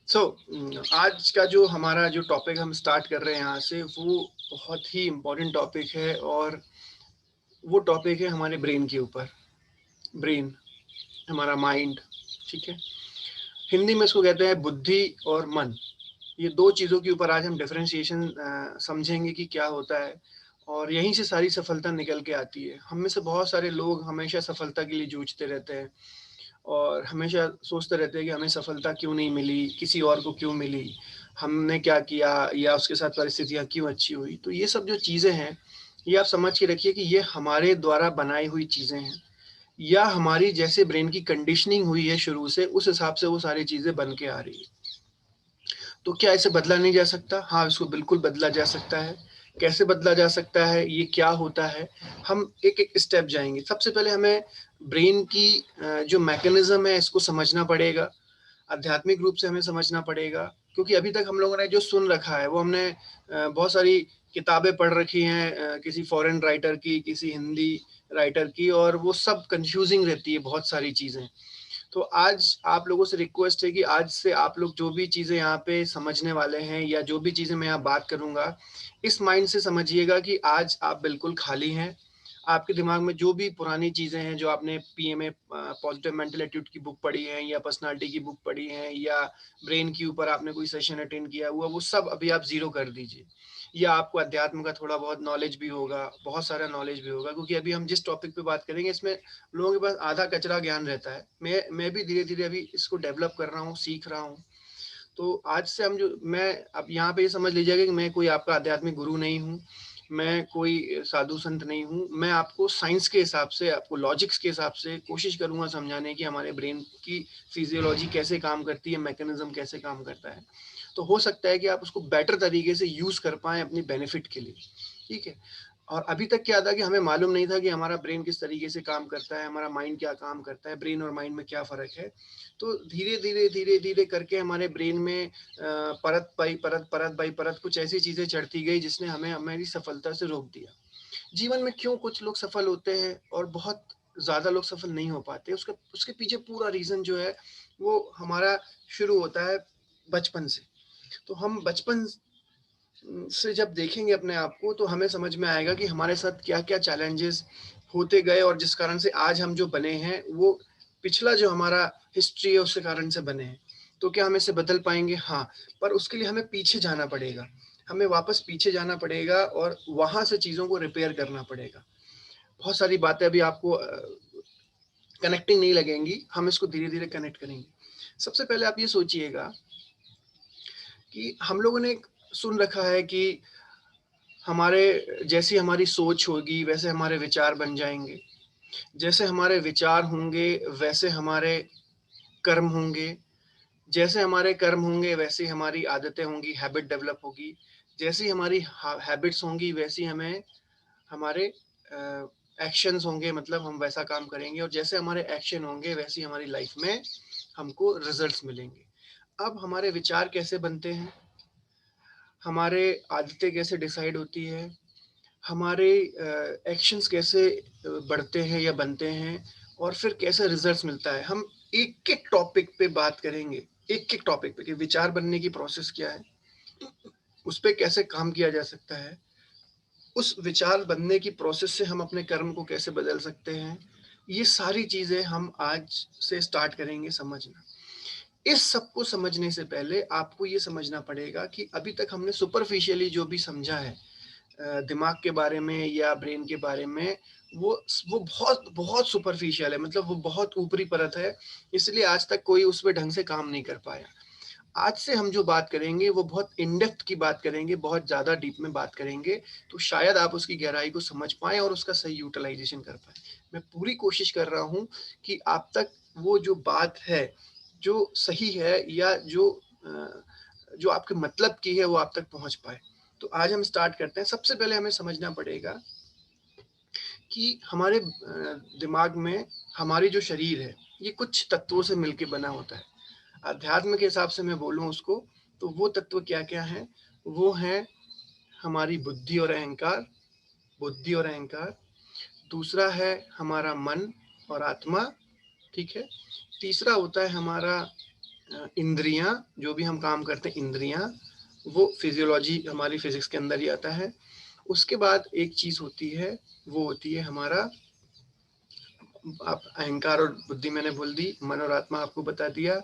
सो आज का जो हमारा जो टॉपिक हम स्टार्ट कर रहे हैं यहाँ से, वो बहुत ही इम्पोर्टेंट टॉपिक है। और वो टॉपिक है हमारे ब्रेन के ऊपर। ब्रेन, हमारा माइंड, ठीक है। हिंदी में इसको कहते हैं बुद्धि और मन। ये दो चीज़ों के ऊपर आज हम डिफरेंशिएशन समझेंगे कि क्या होता है, और यहीं से सारी सफलता निकल के आती है। हम में से बहुत सारे लोग हमेशा सफलता के लिए जूझते रहते हैं और हमेशा सोचते रहते हैं कि हमें सफलता क्यों नहीं मिली, किसी और को क्यों मिली, हमने क्या किया या उसके साथ परिस्थितियाँ क्यों अच्छी हुई। तो ये सब जो चीज़ें हैं, ये आप समझ के रखिए कि ये हमारे द्वारा बनाई हुई चीज़ें हैं, या हमारी जैसे ब्रेन की कंडीशनिंग हुई है शुरू से, उस हिसाब से वो सारी चीज़ें बन के आ रही है। तो क्या इसे बदला नहीं जा सकता? हाँ, इसको बिल्कुल बदला जा सकता है। कैसे बदला जा सकता है, ये क्या होता है, हम एक-एक स्टेप जाएँगे। सबसे पहले हमें ब्रेन की जो मैकेनिज़्म है, इसको समझना पड़ेगा। आध्यात्मिक रूप से हमें समझना पड़ेगा, क्योंकि अभी तक हम लोगों ने जो सुन रखा है, वो हमने बहुत सारी किताबें पढ़ रखी हैं, किसी फॉरेन राइटर की, किसी हिंदी राइटर की, और वो सब कन्फ्यूज़िंग रहती है बहुत सारी चीज़ें। तो आज आप लोगों से रिक्वेस्ट है कि आज से आप लोग जो भी चीज़ें यहाँ पे समझने वाले हैं, या जो भी चीज़ें मैं यहाँ बात करूँगा, इस माइंड से समझिएगा कि आज आप बिल्कुल खाली हैं। आपके दिमाग में जो भी पुरानी चीज़ें हैं, जो आपने पीएमए पॉजिटिव मेंटल एटीट्यूड की बुक पढ़ी है, या पर्सनैलिटी की बुक पढ़ी है, या ब्रेन के ऊपर आपने कोई सेशन अटेंड किया हुआ, वो सब अभी आप ज़ीरो कर दीजिए। या आपको अध्यात्म का थोड़ा बहुत नॉलेज भी होगा, बहुत सारा नॉलेज भी होगा, क्योंकि अभी हम जिस टॉपिक पे बात करेंगे, इसमें लोगों के पास आधा कचरा ज्ञान रहता है। मैं भी धीरे-धीरे अभी इसको डेवलप कर रहा हूँ, सीख रहा हूँ। तो आज से हम जो मैं अब यहाँ पे ये समझ लीजिएगा कि मैं कोई आपका आध्यात्मिक गुरु नहीं हूँ, मैं कोई साधु संत नहीं हूँ। मैं आपको साइंस के हिसाब से, आपको लॉजिक्स के हिसाब से कोशिश करूँगा समझाने की, हमारे ब्रेन की फिजियोलॉजी कैसे काम करती है, मैकेनिज़्म कैसे काम करता है। तो हो सकता है कि आप उसको बेटर तरीके से यूज़ कर पाएँ अपनी बेनिफिट के लिए, ठीक है? और अभी तक क्या था कि हमें मालूम नहीं था कि हमारा ब्रेन किस तरीके से काम करता है, हमारा माइंड क्या काम करता है, ब्रेन और माइंड में क्या फ़र्क है। तो धीरे-धीरे, धीरे-धीरे करके हमारे ब्रेन में परत बाई परत, परत बाई परत कुछ ऐसी चीज़ें चढ़ती गई, जिसने हमें हमारी सफलता से रोक दिया। जीवन में क्यों कुछ लोग सफल होते हैं और बहुत ज़्यादा लोग सफल नहीं हो पाते, उसका उसके पीछे पूरा रीज़न जो है, वो हमारा शुरू होता है बचपन से। तो हम बचपन से जब देखेंगे अपने आप को, तो हमें समझ में आएगा कि हमारे साथ क्या-क्या चैलेंजेस होते गए, और जिस कारण से आज हम जो बने हैं, वो पिछला जो हमारा हिस्ट्री है, उसके कारण से बने हैं। तो क्या हम इसे बदल पाएँगे? हाँ, पर उसके लिए हमें पीछे जाना पड़ेगा। हमें वापस पीछे जाना पड़ेगा और वहाँ से चीज़ों को रिपेयर करना पड़ेगा। बहुत सारी बातें अभी आपको कनेक्टिंग नहीं लगेंगी, हम इसको धीरे-धीरे कनेक्ट करेंगे। सबसे पहले आप ये सोचिएगा कि हम लोगों ने एक सुन रखा है कि हमारे जैसी हमारी सोच होगी, वैसे हमारे विचार बन जाएँगे। जैसे हमारे विचार होंगे, वैसे हमारे कर्म होंगे। जैसे हमारे कर्म होंगे, वैसे ही हमारी आदतें होंगी, हैबिट डेवलप होगी। जैसी हमारी हैबिट्स होंगी, वैसी हमें हमारे एक्शंस होंगे, मतलब हम वैसा काम करेंगे, और जैसे हमारे एक्शन होंगे, वैसी हमारी लाइफ में हमको रिजल्ट्स मिलेंगे। अब हमारे विचार कैसे बनते हैं? हमारे आदतें कैसे डिसाइड होती है? हमारे एक्शंस कैसे बढ़ते हैं या बनते हैं, और फिर कैसे रिजल्ट्स मिलता है। हम एक-एक टॉपिक पे बात करेंगे, एक-एक टॉपिक पे कि विचार बनने की प्रोसेस क्या है, उस पे कैसे काम किया जा सकता है, उस विचार बनने की प्रोसेस से हम अपने कर्म को कैसे बदल सकते हैं। ये सारी चीज़ें हम आज से स्टार्ट करेंगे समझना। इस सब को समझने से पहले आपको ये समझना पड़ेगा कि अभी तक हमने सुपरफिशियली जो भी समझा है दिमाग के बारे में या ब्रेन के बारे में, वो बहुत बहुत सुपरफिशियल है, मतलब वो बहुत ऊपरी परत है, इसलिए आज तक कोई उस पे ढंग से काम नहीं कर पाया। आज से हम जो बात करेंगे, वो बहुत इन डेप्थ की बात करेंगे, बहुत ज़्यादा डीप में बात करेंगे, तो शायद आप उसकी गहराई को समझ पाएँ और उसका सही यूटिलाइज़ेशन कर पाएँ। मैं पूरी कोशिश कर रहा हूँ कि आप तक वो जो बात है, जो सही है, या जो आपके मतलब की है, वो आप तक पहुँच पाए। तो आज हम स्टार्ट करते हैं। सबसे पहले हमें समझना पड़ेगा कि हमारे दिमाग में हमारी जो शरीर है, ये कुछ तत्वों से मिलके बना होता है। अध्यात्म के हिसाब से मैं बोलूँ उसको, तो वो तत्व क्या-क्या हैं? वो हैं हमारी बुद्धि और अहंकार। दूसरा है हमारा मन और आत्मा, ठीक है? तीसरा होता है हमारा इंद्रियां, जो भी हम काम करते हैं इंद्रियां, वो फिजियोलॉजी हमारी फिजिक्स के अंदर ही आता है। उसके बाद एक चीज होती है, वो होती है हमारा, आप अहंकार और बुद्धि मैंने बोल दी, मन और आत्मा आपको बता दिया,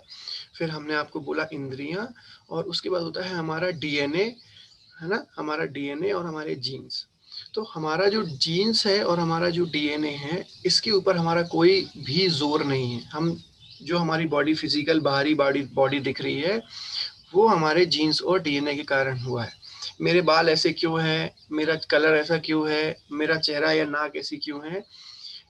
फिर हमने आपको बोला इंद्रियां, और उसके बाद होता है हमारा डीएनए, है ना, हमारा डीएनए और हमारे जीन्स। तो हमारा जो जीन्स है और हमारा जो डीएनए है, इसके ऊपर हमारा कोई भी जोर नहीं है। हम जो हमारी बॉडी फिजिकल बाहरी बॉडी बॉडी दिख रही है, वो हमारे जीन्स और डीएनए के कारण हुआ है। मेरे बाल ऐसे क्यों है, मेरा कलर ऐसा क्यों है, मेरा चेहरा या नाक ऐसी क्यों है,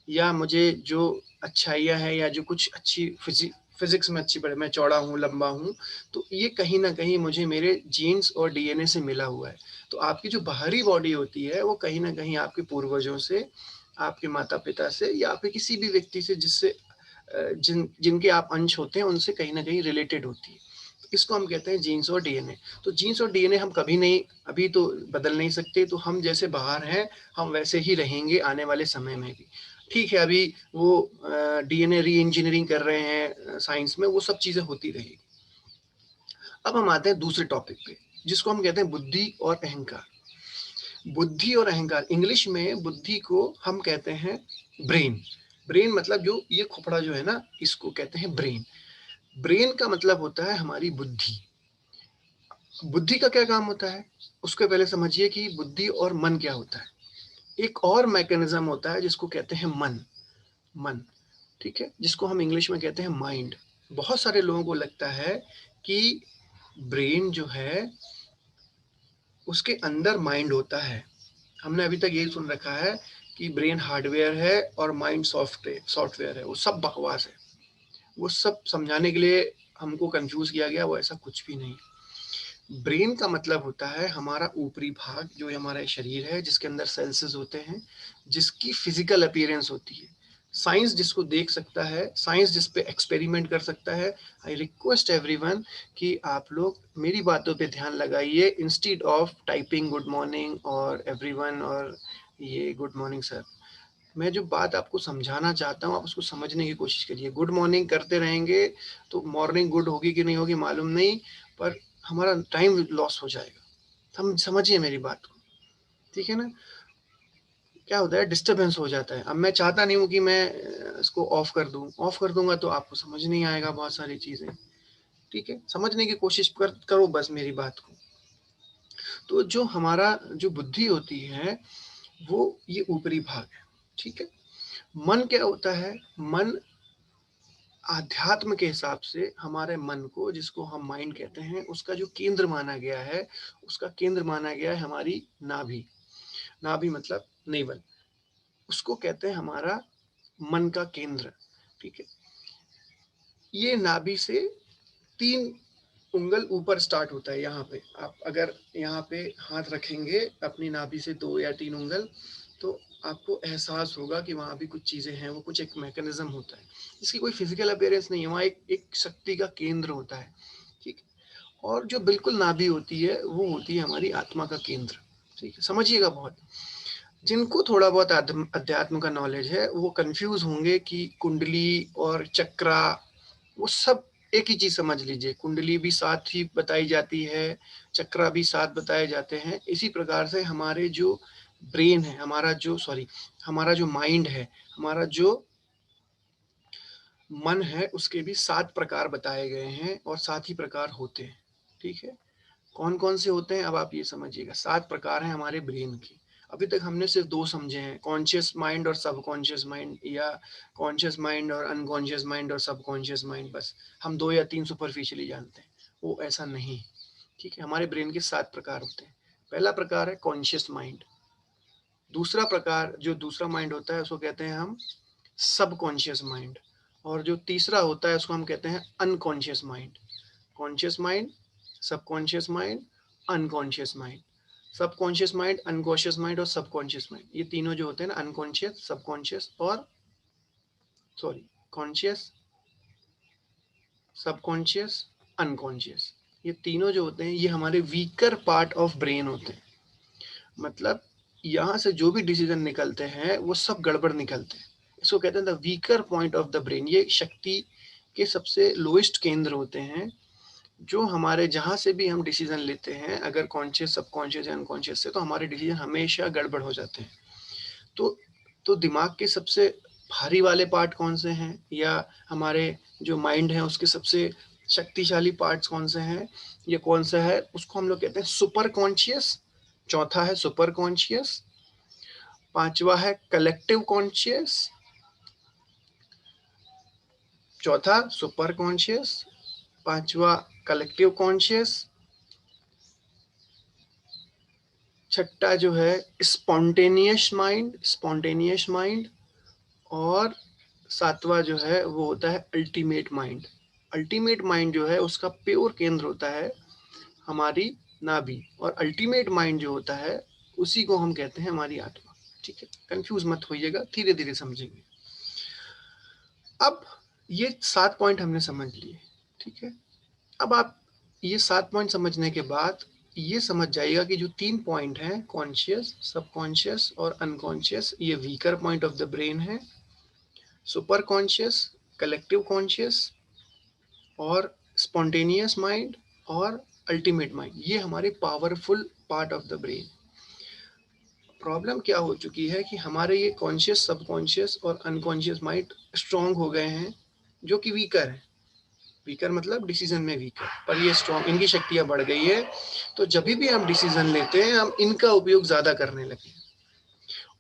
या मुझे जो अच्छाइयाँ है या जो कुछ अच्छी फिजिक्स में अच्छी मैं चौड़ा हूँ, लंबा हूँ, तो ये कहीं ना कहीं मुझे मेरे जीन्स और डीएनए से मिला हुआ है। तो आपकी जो बाहरी बॉडी होती है, वो कहीं ना कहीं आपके पूर्वजों से, आपके माता पिता से, या आपके किसी भी व्यक्ति से जिससे जिनके आप अंश होते हैं, उनसे कहीं ना कहीं रिलेटेड होती है। इसको हम कहते हैं जीन्स और डीएनए। तो जीन्स और डीएनए हम कभी नहीं, अभी तो बदल नहीं सकते, तो हम जैसे बाहर हैं, हम वैसे ही रहेंगे आने वाले समय में भी। ठीक है, अभी वो डीएनए री इंजीनियरिंग कर रहे हैं साइंस में, वो सब चीजें होती रहेगी। अब हम आते हैं दूसरे टॉपिक पे, जिसको हम कहते हैं बुद्धि और अहंकार। बुद्धि और अहंकार, इंग्लिश में बुद्धि को हम कहते हैं ब्रेन। ब्रेन मतलब जो ये खोपड़ा जो है ना, इसको कहते हैं ब्रेन। ब्रेन का मतलब होता है हमारी बुद्धि। बुद्धि का क्या काम होता है, उसके पहले समझिए कि बुद्धि और मन क्या होता है। एक और मैकेनिज्म होता है जिसको कहते हैं मन। मन, ठीक है, जिसको हम इंग्लिश में कहते हैं माइंड। बहुत सारे लोगों को लगता है कि ब्रेन जो है, उसके अंदर माइंड होता है। हमने अभी तक यही सुन रखा है कि ब्रेन हार्डवेयर है और माइंड सॉफ्टवेयर है। वो सब बकवास है। वो सब समझाने के लिए हमको कंफ्यूज किया गया, वो ऐसा कुछ भी नहीं। ब्रेन का मतलब होता है हमारा ऊपरी भाग, जो हमारा शरीर है, जिसके अंदर सेल्स होते हैं, जिसकी फिजिकल अपीयरेंस होती है। साइंस जिसको देख सकता है, साइंस जिस पे एक्सपेरिमेंट कर सकता है। आई रिक्वेस्ट एवरीवन कि आप लोग मेरी बातों पे ध्यान लगाइए, instead of typing good morning और एवरीवन, और ये गुड मॉर्निंग सर। मैं जो बात आपको समझाना चाहता हूँ, आप उसको समझने की कोशिश करिए। गुड मॉर्निंग करते रहेंगे तो मॉर्निंग गुड होगी कि नहीं होगी मालूम नहीं, पर हमारा टाइम लॉस हो जाएगा। हम समझिए मेरी बात को, ठीक है ना। क्या होता है, डिस्टरबेंस हो जाता है। अब मैं चाहता नहीं हूँ कि मैं इसको ऑफ कर दूँ, ऑफ कर दूंगा तो आपको समझ नहीं आएगा बहुत सारी चीज़ें। ठीक है, समझने की कोशिश करो बस मेरी बात को। तो जो हमारा जो बुद्धि होती है, वो ये ऊपरी भाग है, ठीक है। मन क्या होता है, मन आध्यात्म के हिसाब से हमारे मन को, जिसको हम माइंड कहते हैं, उसका जो केंद्र माना गया है, उसका केंद्र माना गया है हमारी नाभि। नाभि मतलब नेवल, उसको कहते हैं हमारा मन का केंद्र, ठीक है। ये नाभि से 3 उंगल ऊपर स्टार्ट होता है। यहाँ पे आप अगर यहाँ पे हाथ रखेंगे अपनी नाभि से 2 या 3 उंगल, तो आपको एहसास होगा कि वहाँ भी कुछ चीज़ें हैं, वो कुछ एक मैकेनिज्म होता है। इसकी कोई फिजिकल अपीयरेंस नहीं है, वहाँ एक शक्ति का केंद्र होता है, ठीक है। और जो बिल्कुल नाभि होती है, वो होती है हमारी आत्मा का केंद्र, ठीक है। समझिएगा बहुत, जिनको थोड़ा बहुत अध्यात्म का नॉलेज है, वो कंफ्यूज होंगे कि कुंडली और चक्रा, वो सब एक ही चीज समझ लीजिए। कुंडली भी साथ ही बताई जाती है, चक्रा भी साथ बताए जाते हैं। इसी प्रकार से हमारे जो ब्रेन है, हमारा जो माइंड है, हमारा जो मन है, उसके भी 7 प्रकार बताए गए हैं और 7 ही प्रकार होते हैं, ठीक है। कौन कौन से होते हैं, अब आप ये समझिएगा। 7 प्रकार हैं हमारे ब्रेन के। अभी तक हमने सिर्फ 2 समझे हैं, कॉन्शियस माइंड और सबकॉन्शियस माइंड, या कॉन्शियस माइंड और अनकॉन्शियस माइंड और सबकॉन्शियस माइंड। बस हम 2 या 3 सुपरफिशियली जानते हैं, वो ऐसा नहीं, ठीक है। हमारे ब्रेन के 7 प्रकार होते हैं। पहला प्रकार है कॉन्शियस माइंड। दूसरा प्रकार, जो दूसरा माइंड होता है, उसको कहते हैं हम सबकॉन्शियस माइंड। और जो तीसरा होता है, उसको हम कहते हैं unconscious mind. Conscious mind, subconscious mind, unconscious mind. Subconscious mind, unconscious mind और सबकॉन्शियस माइंड, ये तीनों जो होते हैं ना, अनकॉन्शियस, सबकॉन्शियस और कॉन्शियस, सबकॉन्शियस, अनकॉन्शियस, ये तीनों जो होते हैं, ये हमारे वीकर पार्ट ऑफ ब्रेन होते हैं। मतलब यहाँ से जो भी डिसीजन निकलते हैं, वो सब गड़बड़ निकलते हैं। इसको कहते हैं the weaker point of the brain. ये शक्ति, के सबसे लोएस्ट केंद्र होते हैं, जो हमारे जहाँ से भी हम डिसीजन लेते हैं, अगर कॉन्शियस, सबकॉन्शियस या अनकॉन्शियस से, तो हमारे डिसीजन हमेशा गड़बड़ हो जाते हैं। तो दिमाग के सबसे भारी वाले पार्ट कौन से हैं, या हमारे जो माइंड है उसके सबसे शक्तिशाली पार्ट्स कौन से हैं, या कौन सा है, उसको हम लोग कहते हैं सुपर कॉन्शियस। चौथा है सुपर कॉन्शियस। पांचवा है कलेक्टिव कॉन्शियस। चौथा सुपर कॉन्शियस, पांचवा कलेक्टिव कॉन्शियस, छठा जो है स्पॉन्टेनियस माइंड, और सातवां जो है वो होता है अल्टीमेट माइंड। अल्टीमेट माइंड जो है उसका प्योर केंद्र होता है हमारी नाभि, और अल्टीमेट माइंड जो होता है उसी को हम कहते हैं हमारी आत्मा। ठीक है, कंफ्यूज मत होइएगा, धीरे धीरे समझेंगे। अब ये 7 पॉइंट हमने समझ लिए। ठीक है, अब आप ये 7 पॉइंट समझने के बाद ये समझ जाइएगा कि जो 3 पॉइंट हैं, कॉन्शियस, सबकॉन्शियस और अनकॉन्शियस, ये weaker point of the brain है। सुपर कॉन्शियस, कलेक्टिव कॉन्शियस और स्पॉन्टेनियस माइंड और अल्टीमेट माइंड, ये हमारे powerful part of the brain. Problem क्या हो चुकी है कि हमारे ये कॉन्शियस, सबकॉन्शियस और अनकॉन्शियस माइंड स्ट्रांग हो गए हैं, जो कि वीकर है। वीकर मतलब डिसीजन में वीकर, पर ये स्ट्रांग, इनकी शक्तियां बढ़ गई है। तो जब भी हम डिसीजन लेते हैं, हम इनका उपयोग ज्यादा करने लगे,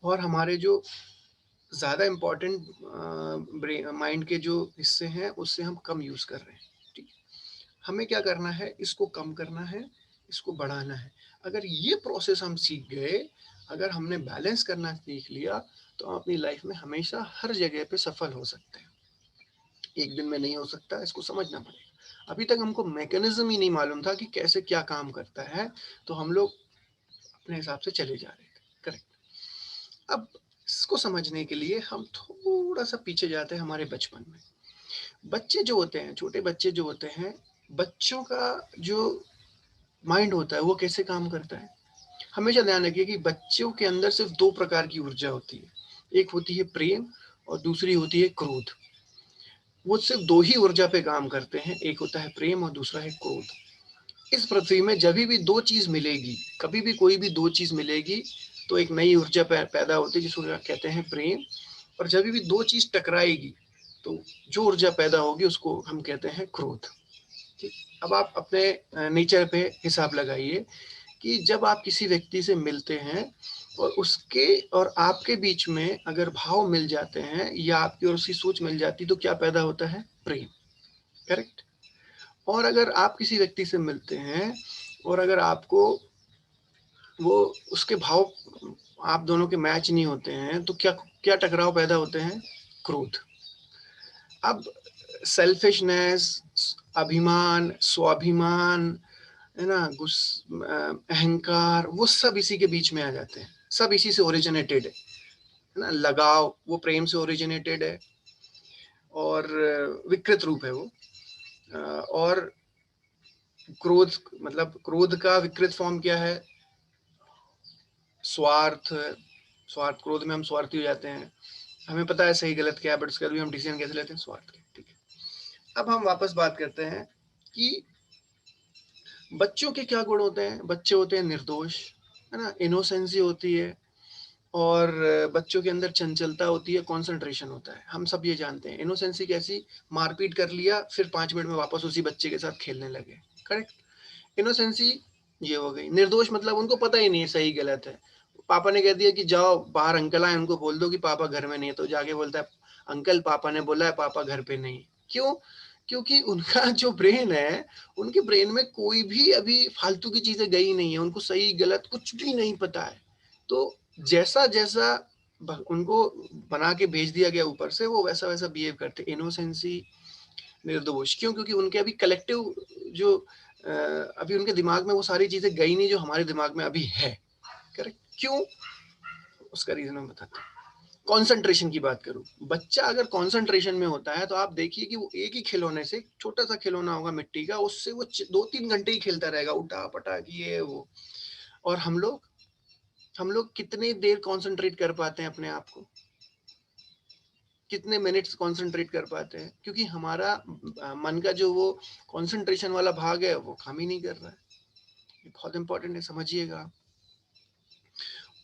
और हमारे जो ज्यादा इम्पोर्टेंट माइंड के जो हिस्से हैं उससे हम कम यूज कर रहे हैं। ठीक है, हमें क्या करना है, इसको कम करना है, इसको बढ़ाना है। अगर ये प्रोसेस हम सीख गए, अगर हमने बैलेंस करना सीख लिया, तो हम अपनी लाइफ में हमेशा हर जगह पे सफल हो सकते हैं। एक दिन में नहीं हो सकता, इसको समझना पड़ेगा। अभी तक हमको मैकेनिज्म ही नहीं मालूम था कि कैसे क्या काम करता है, तो हम लोग अपने हिसाब से चले जा रहे थे। करेक्ट। अब इसको समझने के लिए हम थोड़ा सा पीछे जाते हैं हमारे बचपन में। बच्चे जो होते हैं, छोटे बच्चे जो होते हैं, बच्चों का जो माइंड होता है वो कैसे काम करता है। हमेशा ध्यान रखिए कि बच्चों के अंदर सिर्फ 2 प्रकार की ऊर्जा होती है, एक होती है प्रेम और दूसरी होती है क्रोध। वो सिर्फ 2 ही ऊर्जा पे काम करते हैं, एक होता है प्रेम और दूसरा है क्रोध। इस पृथ्वी में जब भी 2 चीज मिलेगी, कभी भी कोई भी 2 चीज मिलेगी, तो एक नई ऊर्जा पैदा होती है जिसको कहते हैं प्रेम, और जब भी 2 चीज टकराएगी, तो जो ऊर्जा पैदा होगी उसको हम कहते हैं क्रोध। ठीक, अब आप अपने नेचर पे हिसाब लगाइए कि जब आप किसी व्यक्ति से मिलते हैं और उसके और आपके बीच में अगर भाव मिल जाते हैं, या आपकी और उसकी सोच मिल जाती, तो क्या पैदा होता है, प्रेम। करेक्ट। और अगर आप किसी व्यक्ति से मिलते हैं और अगर आपको वो उसके भाव, आप दोनों के मैच नहीं होते हैं, तो क्या क्या टकराव पैदा होते हैं, क्रोध। अब सेल्फिशनेस, अभिमान, स्वाभिमान, है ना, अहंकार, वो सब इसी के बीच में आ जाते हैं। सब इसी से ओरिजिनेटेड है ना। लगाव वो प्रेम से ओरिजिनेटेड है, और विकृत रूप है वो। और क्रोध, मतलब क्रोध का विकृत फॉर्म क्या है, स्वार्थ। स्वार्थ, क्रोध में हम स्वार्थी हो जाते हैं। हमें पता है सही गलत क्या है, बट उसके बाद भी हम डिसीजन कैसे लेते हैं, स्वार्थ के। ठीक है, अब हम वापस बात करते हैं कि बच्चों के क्या गुण होते हैं। बच्चे होते हैं निर्दोष, है ना, इनोसेंसी होती है, और बच्चों के अंदर चंचलता होती है, कंसंट्रेशन होता है। हम सब ये जानते हैं। इनोसेंसी कैसी, मारपीट कर लिया, फिर 5 मिनट में वापस उसी बच्चे के साथ खेलने लगे। करेक्ट। इनोसेंसी ये हो गई। निर्दोष मतलब उनको पता ही नहीं है सही गलत है। पापा ने कह दिया कि जाओ बाहर अंकल आए, उनको बोल दो कि पापा घर में नहीं है, तो जाके बोलता है अंकल पापा ने बोला है पापा घर पे नहीं। क्यों? क्योंकि उनका जो ब्रेन है, उनके ब्रेन में कोई भी अभी फालतू की चीजें गई नहीं है, उनको सही गलत कुछ भी नहीं पता है। तो जैसा जैसा उनको बना के भेज दिया गया ऊपर से, वो वैसा वैसा बिहेव करते। इनोसेंसी, निर्दोष। क्यों? क्योंकि उनके अभी कलेक्टिव जो अभी उनके दिमाग में वो सारी चीजें गई नहीं जो हमारे दिमाग में अभी है। करेक्ट। क्यों? उसका रीजन मैं बताता हूँ। कॉन्सेंट्रेशन की बात करूं, बच्चा अगर कॉन्सेंट्रेशन में होता है, तो आप देखिए कि वो एक ही खिलौने से, छोटा सा खिलौना होगा मिट्टी का, उससे वो 2-3 घंटे ही खेलता रहेगा, उठा पटा ये वो। और हम लोग कितनी देर कॉन्सेंट्रेट कर पाते हैं अपने आप को, कितने मिनट्स कंसंट्रेट कर पाते हैं, क्योंकि हमारा मन का जो वो कंसंट्रेशन वाला भाग है वो काम ही नहीं कर रहा है। ये बहुत इंपॉर्टेंट है, समझिएगा।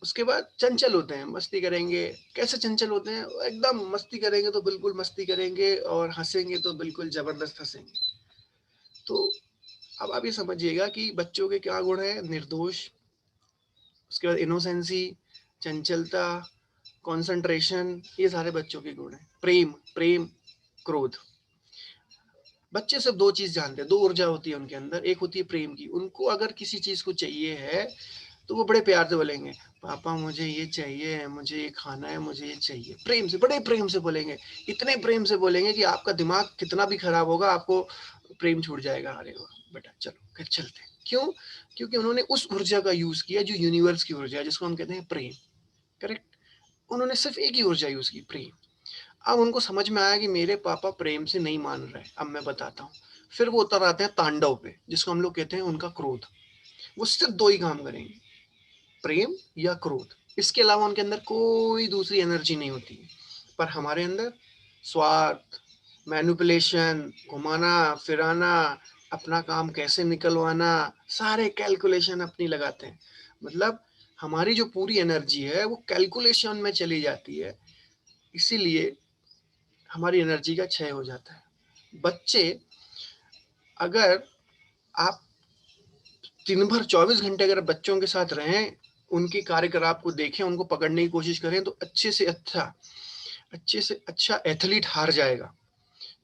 उसके बाद चंचल होते हैं, मस्ती करेंगे। कैसे चंचल होते हैं? एकदम मस्ती करेंगे तो बिल्कुल मस्ती करेंगे, और हंसेंगे तो बिल्कुल जबरदस्त हंसेंगे। तो अब आप ये समझिएगा कि बच्चों के क्या गुण है? निर्दोष, उसके बाद इनोसेंसी, चंचलता, कंसंट्रेशन, ये सारे बच्चों के गुण हैं। प्रेम, प्रेम, क्रोध। बच्चे सिर्फ दो चीज जानते हैं, दो ऊर्जा होती है उनके अंदर। एक होती है प्रेम की, उनको अगर किसी चीज को चाहिए है तो वो बड़े प्यार से बोलेंगे, पापा मुझे ये चाहिए, मुझे ये खाना है, मुझे ये चाहिए। प्रेम से, बड़े प्रेम से बोलेंगे। इतने प्रेम से बोलेंगे कि आपका दिमाग कितना भी खराब होगा, आपको प्रेम छूट जाएगा। अरे वाह बेटा, चलो घर चलते हैं। क्यों? क्योंकि उन्होंने उस ऊर्जा का यूज किया जो यूनिवर्स की ऊर्जा है, जिसको हम कहते हैं प्रेम। करेक्ट? उन्होंने सिर्फ एक ही ऊर्जा यूज की, प्रेम। अब उनको समझ में आया कि मेरे पापा प्रेम से नहीं मान रहे, अब मैं बताता हूँ। फिर वो उतर आते हैं तांडव पे, जिसको हम लोग कहते हैं उनका क्रोध। वो सिर्फ दो ही काम करेंगे, प्रेम या क्रोध। इसके अलावा उनके अंदर कोई दूसरी एनर्जी नहीं होती। पर हमारे अंदर स्वार्थ, मैनिपुलेशन, घुमाना फिराना, अपना काम कैसे निकलवाना, सारे कैलकुलेशन अपनी लगाते हैं। मतलब हमारी जो पूरी एनर्जी है वो कैलकुलेशन में चली जाती है, इसीलिए हमारी एनर्जी का क्षय हो जाता है। बच्चे, अगर आप दिन भर 24 घंटे अगर बच्चों के साथ रहें, उनके कार्यकलाप को देखें, उनको पकड़ने की कोशिश करें, तो अच्छे से अच्छा एथलीट हार जाएगा।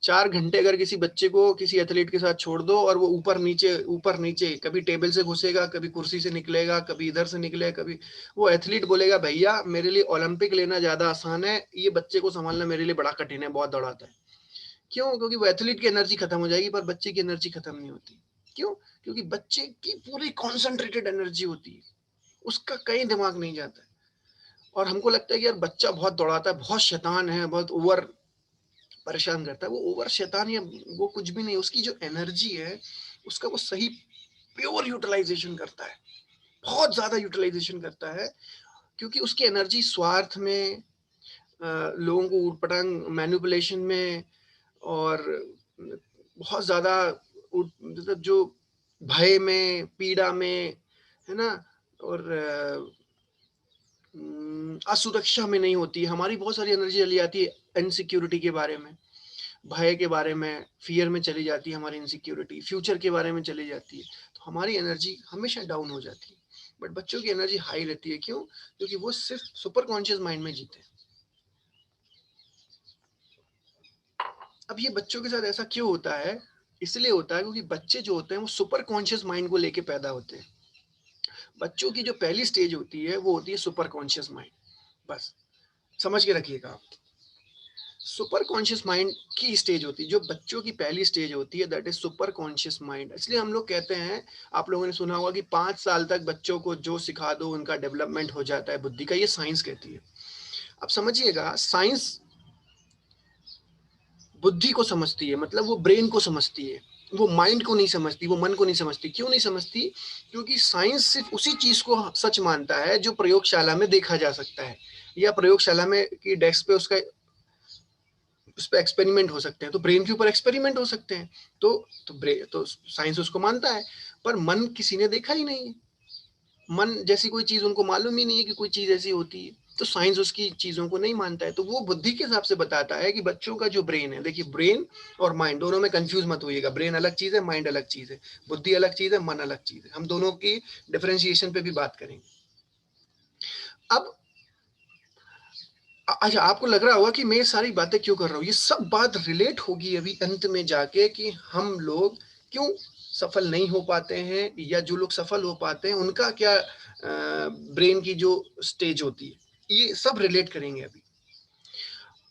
4 घंटे अगर किसी बच्चे को किसी एथलीट के साथ छोड़ दो, और वो ऊपर नीचे कभी टेबल से घुसेगा, कभी कुर्सी से निकलेगा, कभी इधर से निकलेगा, कभी, वो एथलीट बोलेगा भैया मेरे लिए ओलंपिक लेना ज्यादा आसान है, ये बच्चे को संभालना मेरे लिए बड़ा कठिन है, बहुत दौड़ाता है। क्यों? क्योंकि वो एथलीट की एनर्जी खत्म हो जाएगी, पर बच्चे की एनर्जी खत्म नहीं होती। क्यों? क्योंकि बच्चे की पूरी कॉन्सेंट्रेटेड एनर्जी होती है, उसका कहीं दिमाग नहीं जाता है। और हमको लगता है कि यार बच्चा बहुत दौड़ाता है, बहुत शैतान है, बहुत ओवर परेशान करता है। वो ओवर शैतान या वो कुछ भी नहीं, उसकी जो एनर्जी है उसका वो सही प्योर यूटिलाइजेशन करता है, बहुत ज्यादा यूटिलाइजेशन करता है। क्योंकि उसकी एनर्जी स्वार्थ में, लोगों को ऊटपटांग मैनिपुलेशन में, और बहुत ज्यादा मतलब जो भय में, पीड़ा में, है ना, और असुरक्षा में नहीं होती। हमारी बहुत सारी एनर्जी चली जाती है इनसिक्योरिटी के बारे में, भय के बारे में, फियर में चली जाती है हमारी इनसिक्योरिटी, फ्यूचर के बारे में चली जाती है। तो हमारी एनर्जी हमेशा डाउन हो जाती है। बट बच्चों की एनर्जी हाई रहती है। क्यों? क्योंकि वो सिर्फ सुपर कॉन्शियस माइंड में जीते हैं। अब ये बच्चों के साथ ऐसा क्यों होता है? इसलिए होता है क्योंकि बच्चे जो होते हैं वो सुपर कॉन्शियस माइंड को लेके पैदा होते हैं। बच्चों की जो पहली स्टेज होती है वो होती है सुपर कॉन्शियस माइंड। बस समझ के रखिएगा आप। सुपर कॉन्शियस माइंड की स्टेज होती है, जो बच्चों की पहली स्टेज होती है, that is super conscious mind. इसलिए हम लोग कहते हैं, आप लोगों ने सुना होगा कि 5 साल तक बच्चों को जो सिखा दो उनका डेवलपमेंट हो जाता है बुद्धि का, ये साइंस कहती है। अब समझिएगा, साइंस बुद्धि को समझती है, मतलब वो ब्रेन को समझती है, वो माइंड को नहीं समझती, वो मन को नहीं समझती। क्यों नहीं समझती? क्योंकि साइंस सिर्फ उसी चीज को सच मानता है जो प्रयोगशाला में देखा जा सकता है, या प्रयोगशाला में की डेस्क पे उसका उस पर एक्सपेरिमेंट हो सकते हैं। तो ब्रेन के ऊपर एक्सपेरिमेंट हो सकते हैं। तो साइंस उसको मानता है। पर मन किसी ने देखा ही नहीं है, मन जैसी कोई चीज उनको मालूम ही नहीं है कि कोई चीज ऐसी होती है। तो साइंस उसकी चीजों को नहीं मानता है। तो वो बुद्धि के हिसाब से बताता है कि बच्चों का जो ब्रेन है, देखिए ब्रेन और माइंड दोनों में कंफ्यूज मत होइएगा। ब्रेन अलग चीज है, माइंड अलग चीज है, बुद्धि अलग चीज है, मन अलग चीज है। हम दोनों की डिफरेंशिएशन पे भी बात करेंगे। अब अच्छा, आपको लग रहा होगा कि मैं सारी बातें क्यों कर रहा हूँ। ये सब बात रिलेट होगी अभी अंत में जाके, कि हम लोग क्यों सफल नहीं हो पाते हैं, या जो लोग सफल हो पाते हैं उनका क्या ब्रेन की जो स्टेज होती है, ये सब रिलेट करेंगे अभी।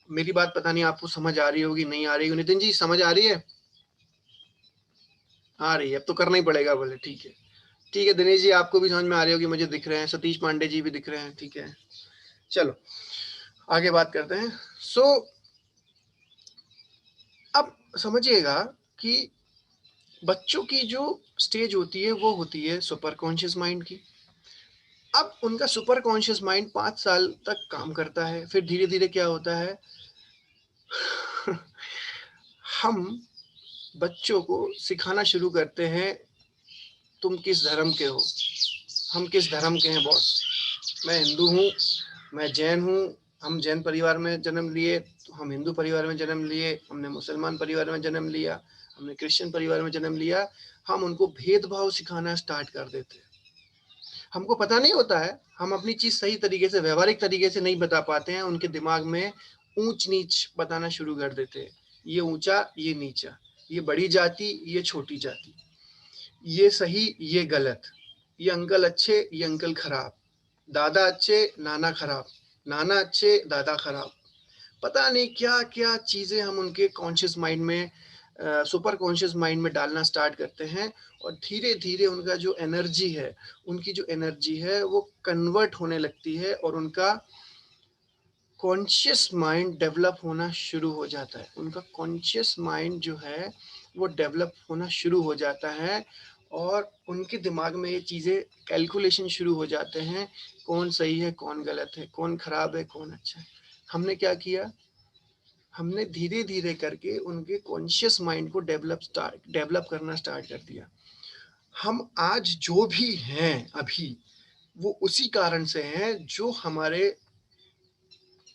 मेरी बात पता नहीं आपको समझ आ रही होगी, नहीं आ रही होगी। नितिन जी समझ आ रही है? आ रही है, अब तो करना ही पड़ेगा। बोले ठीक है, ठीक है। दिनेश जी आपको भी समझ में आ रही होगी, मुझे दिख रहे हैं। सतीश पांडे जी भी दिख रहे हैं। ठीक है, चलो आगे बात करते हैं। सो अब समझिएगा कि बच्चों की जो स्टेज होती है वो होती है सुपर कॉन्शियस माइंड की। अब उनका सुपर कॉन्शियस माइंड 5 साल तक काम करता है, फिर धीरे धीरे क्या होता है, हम बच्चों को सिखाना शुरू करते हैं, तुम किस धर्म के हो, हम किस धर्म के हैं बॉस, मैं हिंदू हूँ, मैं जैन हूँ, हम जैन परिवार में जन्म लिए, तो हम हिंदू परिवार में जन्म लिए, हमने मुसलमान परिवार में जन्म लिया, हमने क्रिश्चियन परिवार में जन्म लिया। हम उनको भेदभाव सिखाना स्टार्ट कर देते हैं। हमको पता नहीं होता है, हम अपनी चीज सही तरीके से, व्यवहारिक तरीके से नहीं बता पाते हैं, उनके दिमाग में ऊंच नीच बताना शुरू कर देते हैं। ये ऊंचा, ये नीचा, ये बड़ी जाति, ये छोटी जाति, ये सही, ये गलत, ये अंकल अच्छे, ये अंकल खराब, दादा अच्छे, नाना खराब, नाना अच्छे, दादा खराब। पता नहीं क्या क्या चीजें हम उनके कॉन्शियस माइंड में, सुपर कॉन्शियस माइंड में डालना स्टार्ट करते हैं। और धीरे धीरे उनका जो एनर्जी है, उनकी जो एनर्जी है वो कन्वर्ट होने लगती है, और उनका कॉन्शियस माइंड डेवलप होना शुरू हो जाता है। उनका कॉन्शियस माइंड जो है वो डेवलप होना शुरू हो जाता है, और उनके दिमाग में ये चीज़ें, कैलकुलेशन शुरू हो जाते हैं, कौन सही है, कौन गलत है, कौन खराब है, कौन अच्छा है। हमने क्या किया, हमने धीरे धीरे करके उनके कॉन्शियस माइंड को डेवलप करना स्टार्ट कर दिया। हम आज जो भी हैं अभी, वो उसी कारण से हैं जो हमारे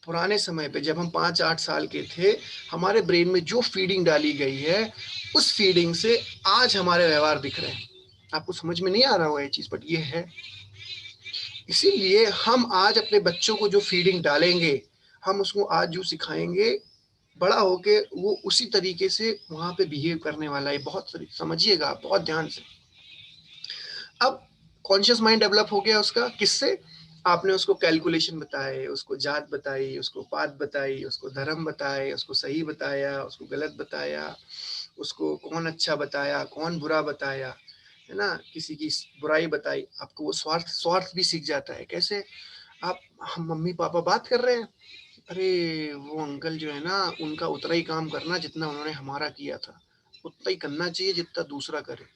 पुराने समय पे, जब हम 5-8 साल के थे, हमारे ब्रेन में जो फीडिंग डाली गई है, उस फीडिंग से आज हमारे व्यवहार दिख रहे हैं। आपको समझ में नहीं आ रहा होगा ये चीज, बट ये है। इसीलिए हम आज अपने बच्चों को जो फीडिंग डालेंगे, हम उसको आज जो सिखाएंगे, बड़ा होके वो उसी तरीके से वहां पे बिहेव करने वाला है। बहुत समझिएगा, बहुत ध्यान से। अब कॉन्शियस माइंड डेवलप हो गया उसका, किससे? आपने उसको कैलकुलेशन बताए, उसको जात बताई, उसको पात बताई, उसको धर्म बताए, उसको सही बताया, उसको गलत बताया, उसको कौन अच्छा बताया, कौन बुरा बताया, है ना, किसी की बुराई बताई। आपको वो स्वार्थ स्वार्थ भी सीख जाता है। कैसे? आप, हम मम्मी पापा बात कर रहे हैं, अरे वो अंकल जो है ना, उनका उतना ही काम करना जितना उन्होंने हमारा किया था, उतना ही करना चाहिए जितना दूसरा करे,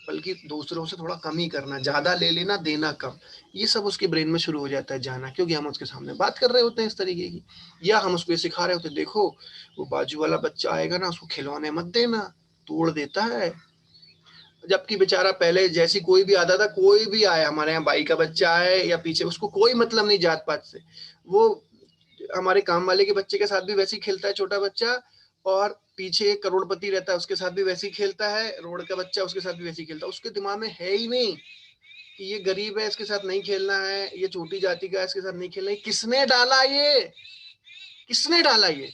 बल्कि दूसरों से थोड़ा कम ही करना, ज्यादा ले लेना, देना कम। ये सब उसके ब्रेन में शुरू हो जाता है जाना, क्योंकि हम उसके सामने बात कर रहे होते हैं इस तरीके की, या हम उसको ये सिखा रहे होते हैं, देखो वो बाजू वाला बच्चा आएगा ना, उसको खिलौने मत देना, तोड़ देता है। जबकि बेचारा पहले जैसी कोई भी आता था, कोई भी आया हमारे यहाँ, बाई का बच्चा आए या पीछे, उसको कोई मतलब नहीं जात पात से। वो हमारे काम वाले के बच्चे के साथ भी वैसे ही खेलता है, छोटा बच्चा, और पीछे एक करोड़पति रहता है, उसके साथ भी वैसे ही खेलता है, रोड का बच्चा उसके साथ भी वैसे ही खेलता है। उसके दिमाग में है ही नहीं कि ये गरीब है, इसके साथ नहीं खेलना है, ये छोटी जाति का है, इसके साथ नहीं खेलना है। किसने डाला ये? किसने डाला ये?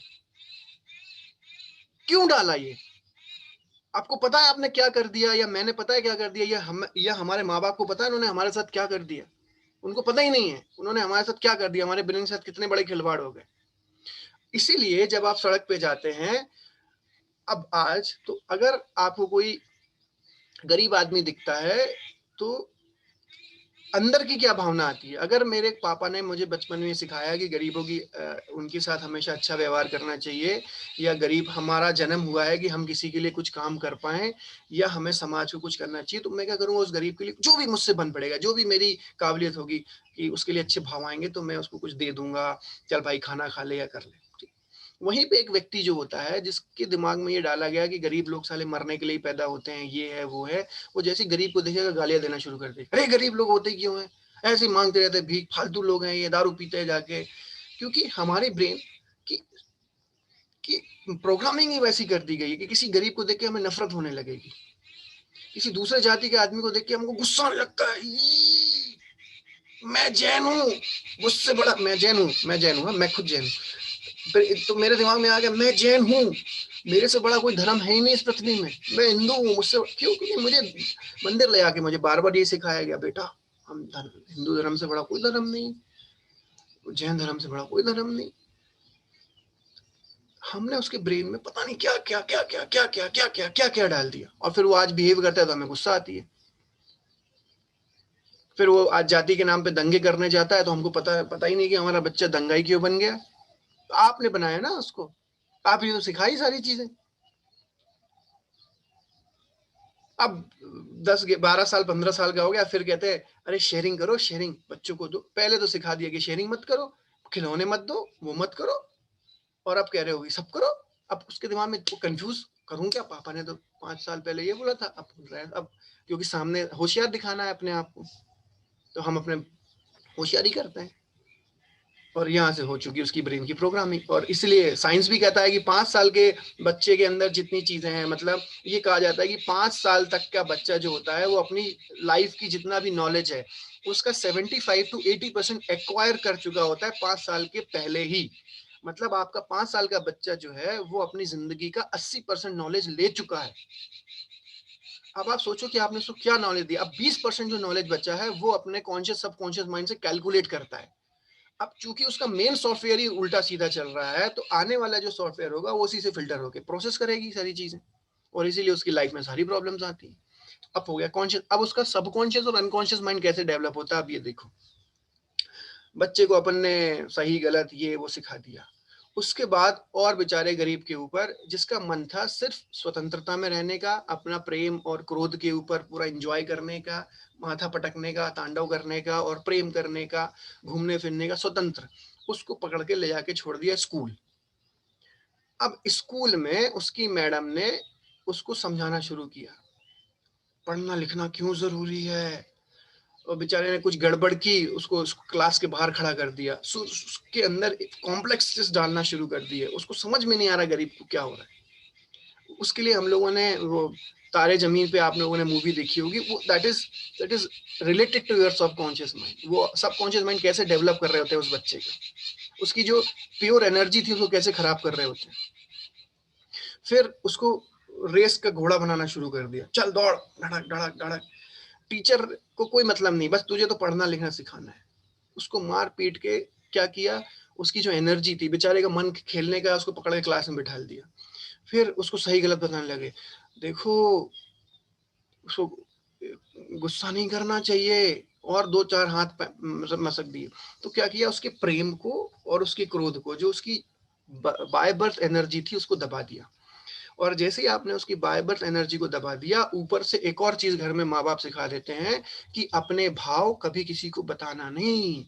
क्यों डाला ये? आपको पता है आपने क्या कर दिया, या मैंने पता है क्या कर दिया, या हमारे माँ बाप को पता है उन्होंने हमारे साथ क्या कर दिया? उनको पता ही नहीं है उन्होंने हमारे साथ क्या कर दिया, हमारे ब्रेन के साथ कितने बड़े खिलवाड़ हो गए। इसीलिए जब आप सड़क पे जाते हैं, अब आज तो अगर आपको कोई गरीब आदमी दिखता है, तो अंदर की क्या भावना आती है? अगर मेरे पापा ने मुझे बचपन में सिखाया कि गरीबों की, उनके साथ हमेशा अच्छा व्यवहार करना चाहिए, या गरीब, हमारा जन्म हुआ है कि हम किसी के लिए कुछ काम कर पाए, या हमें समाज को कुछ करना चाहिए, तो मैं क्या करूंगा, उस गरीब के लिए जो भी मुझसे बन पड़ेगा, जो भी मेरी काबिलियत होगी कि उसके लिए अच्छे भाव आएंगे, तो मैं उसको कुछ दे दूंगा, चल भाई खाना खा ले या कर ले। वहीं पे एक व्यक्ति जो होता है, जिसके दिमाग में ये डाला गया कि गरीब लोग साले मरने के लिए ही पैदा होते हैं, ये है वो है, वो जैसे गरीब को देखेगा गालियां देना शुरू कर देगा। अरे गरीब लोग होते क्यों हैं, ऐसे ही मांगते रहते, भीख, फालतू लोग हैं ये, दारू पीते हैं जाके। क्योंकि हमारे ब्रेन की की प्रोग्रामिंग ही वैसी कर दी गई है कि किसी गरीब को देख के हमें नफरत होने लगेगी, किसी दूसरे जाति के आदमी को देख के हमको गुस्सा आने लगता है। मैं जैन हूँ, मुझसे बड़ा, मैं जैन हूँ, मैं जैन हूँ, मैं खुद जैन हूँ, तो मेरे दिमाग में आ गया मैं जैन हूँ, मेरे से बड़ा कोई धर्म है ही नहीं इस पृथ्वी में, मैं हिंदू हूँ, मुझसे क्यों? क्योंकि मुझे मंदिर ले आके मुझे बार बार ये सिखाया गया, बेटा हम हिंदू धर्म से बड़ा कोई धर्म नहीं, जैन धर्म से बड़ा कोई धर्म नहीं। हमने उसके ब्रेन में पता नहीं क्या क्या क्या क्या क्या क्या क्या क्या क्या क्या डाल दिया, और फिर वो आज बिहेव करता है तो हमें गुस्सा आती है। फिर वो आज जाति के नाम पे दंगे करने जाता है, तो हमको पता ही नहीं कि हमारा बच्चा दंगाई क्यों बन गया। तो आपने बनाया ना उसको, आप ये तो सिखाई सारी चीजें। अब 10 12 साल 15 साल का हो गया, फिर कहते हैं अरे शेयरिंग करो, शेयरिंग बच्चों को दो। पहले तो सिखा दिया कि शेयरिंग मत करो, खिलौने मत दो, वो मत करो। और आप कह रहे हो ये सब करो। अब उसके दिमाग में वो कंफ्यूज, करूँ क्या? पापा ने तो 5 साल पहले ये बोला था, अब बोल रहा है, अब क्योंकि सामने होशियार दिखाना है अपने आप को, तो हम अपने होशियारी करते हैं। और यहाँ से हो चुकी उसकी ब्रेन की प्रोग्रामिंग। और इसलिए साइंस भी कहता है कि 5 साल के बच्चे के अंदर जितनी चीज़ें हैं, मतलब ये कहा जाता है कि 5 साल तक का बच्चा जो होता है, वो अपनी लाइफ की जितना भी नॉलेज है, उसका 75 टू 80% एक्वायर कर चुका होता है 5 साल के पहले ही। मतलब आपका 5 साल का बच्चा जो है, वो अपनी ज़िंदगी का 80% नॉलेज ले चुका है। अब आप सोचो कि आपने उसको क्या नॉलेज दिया। अब 20% जो नॉलेज बचा है, वो अपने कॉन्शियस सबकॉन्शियस माइंड से कैलकुलेट करता है। अब चूंकि उसका मेन सॉफ्टवेयर ही उल्टा सीधा चल रहा है, तो आने वाला जो सॉफ्टवेयर होगा वो उसी से फिल्टर होकर प्रोसेस करेगी सारी चीजें, और इसीलिए उसकी लाइफ में सारी प्रॉब्लम्स आती हैं। अब हो गया कॉन्शियस। अब उसका सबकॉन्शियस और अनकॉन्शियस माइंड कैसे डेवलप होता है, अब ये देखो। बच्चे को अपन ने सही गलत ये वो सिखा दिया। उसके बाद और बेचारे गरीब के ऊपर, जिसका मन था सिर्फ स्वतंत्रता में रहने का, अपना प्रेम और क्रोध के ऊपर पूरा एंजॉय करने का, माथा पटकने का, तांडव करने का और प्रेम करने का, घूमने फिरने का, स्वतंत्र, उसको पकड़ के ले जाके छोड़ दिया स्कूल। अब स्कूल में उसकी मैडम ने उसको समझाना शुरू किया, पढ़ना लिखना क्यों जरूरी है। और बेचारे ने कुछ गड़बड़ की, उसको क्लास के बाहर खड़ा कर दिया, उसके अंदर कॉम्प्लेक्सेस डालना शुरू कर दिए। उसको समझ में नहीं आ रहा गरीब को क्या हो रहा है। उसके लिए हम लोगों ने वो तारे जमीन पे आप लोगों ने मूवी देखी होगी, वो that is related to your subconscious mind. वो सबकॉन्शियस माइंड कैसे डेवलप कर रहे होते हैं उस बच्चे का, उसकी जो प्योर एनर्जी थी उसको कैसे खराब कर रहे होते हैं। फिर उसको रेस का घोड़ा बनाना शुरू कर दिया, चल दौड़, धड़क धड़क धड़क। टीचर को कोई मतलब नहीं, बस तुझे तो पढ़ना लिखना सिखाना है। उसको मार पीट के क्या किया, उसकी जो एनर्जी थी, बेचारे का मन खेलने का, उसको पकड़ के क्लास में बिठा दिया। फिर उसको सही गलत बताने लगे। देखो, उसको गुस्सा नहीं करना चाहिए, और दो चार हाथ मसक दिए। तो क्या किया, उसके प्रेम को और उसके क्रोध को, जो उसकी बाय बर्थ एनर्जी थी, उसको दबा दिया। और जैसे ही आपने उसकी बाय बर्थ एनर्जी को दबा दिया, ऊपर से एक और चीज घर में माँ बाप सिखा देते हैं कि अपने भाव कभी किसी को बताना नहीं,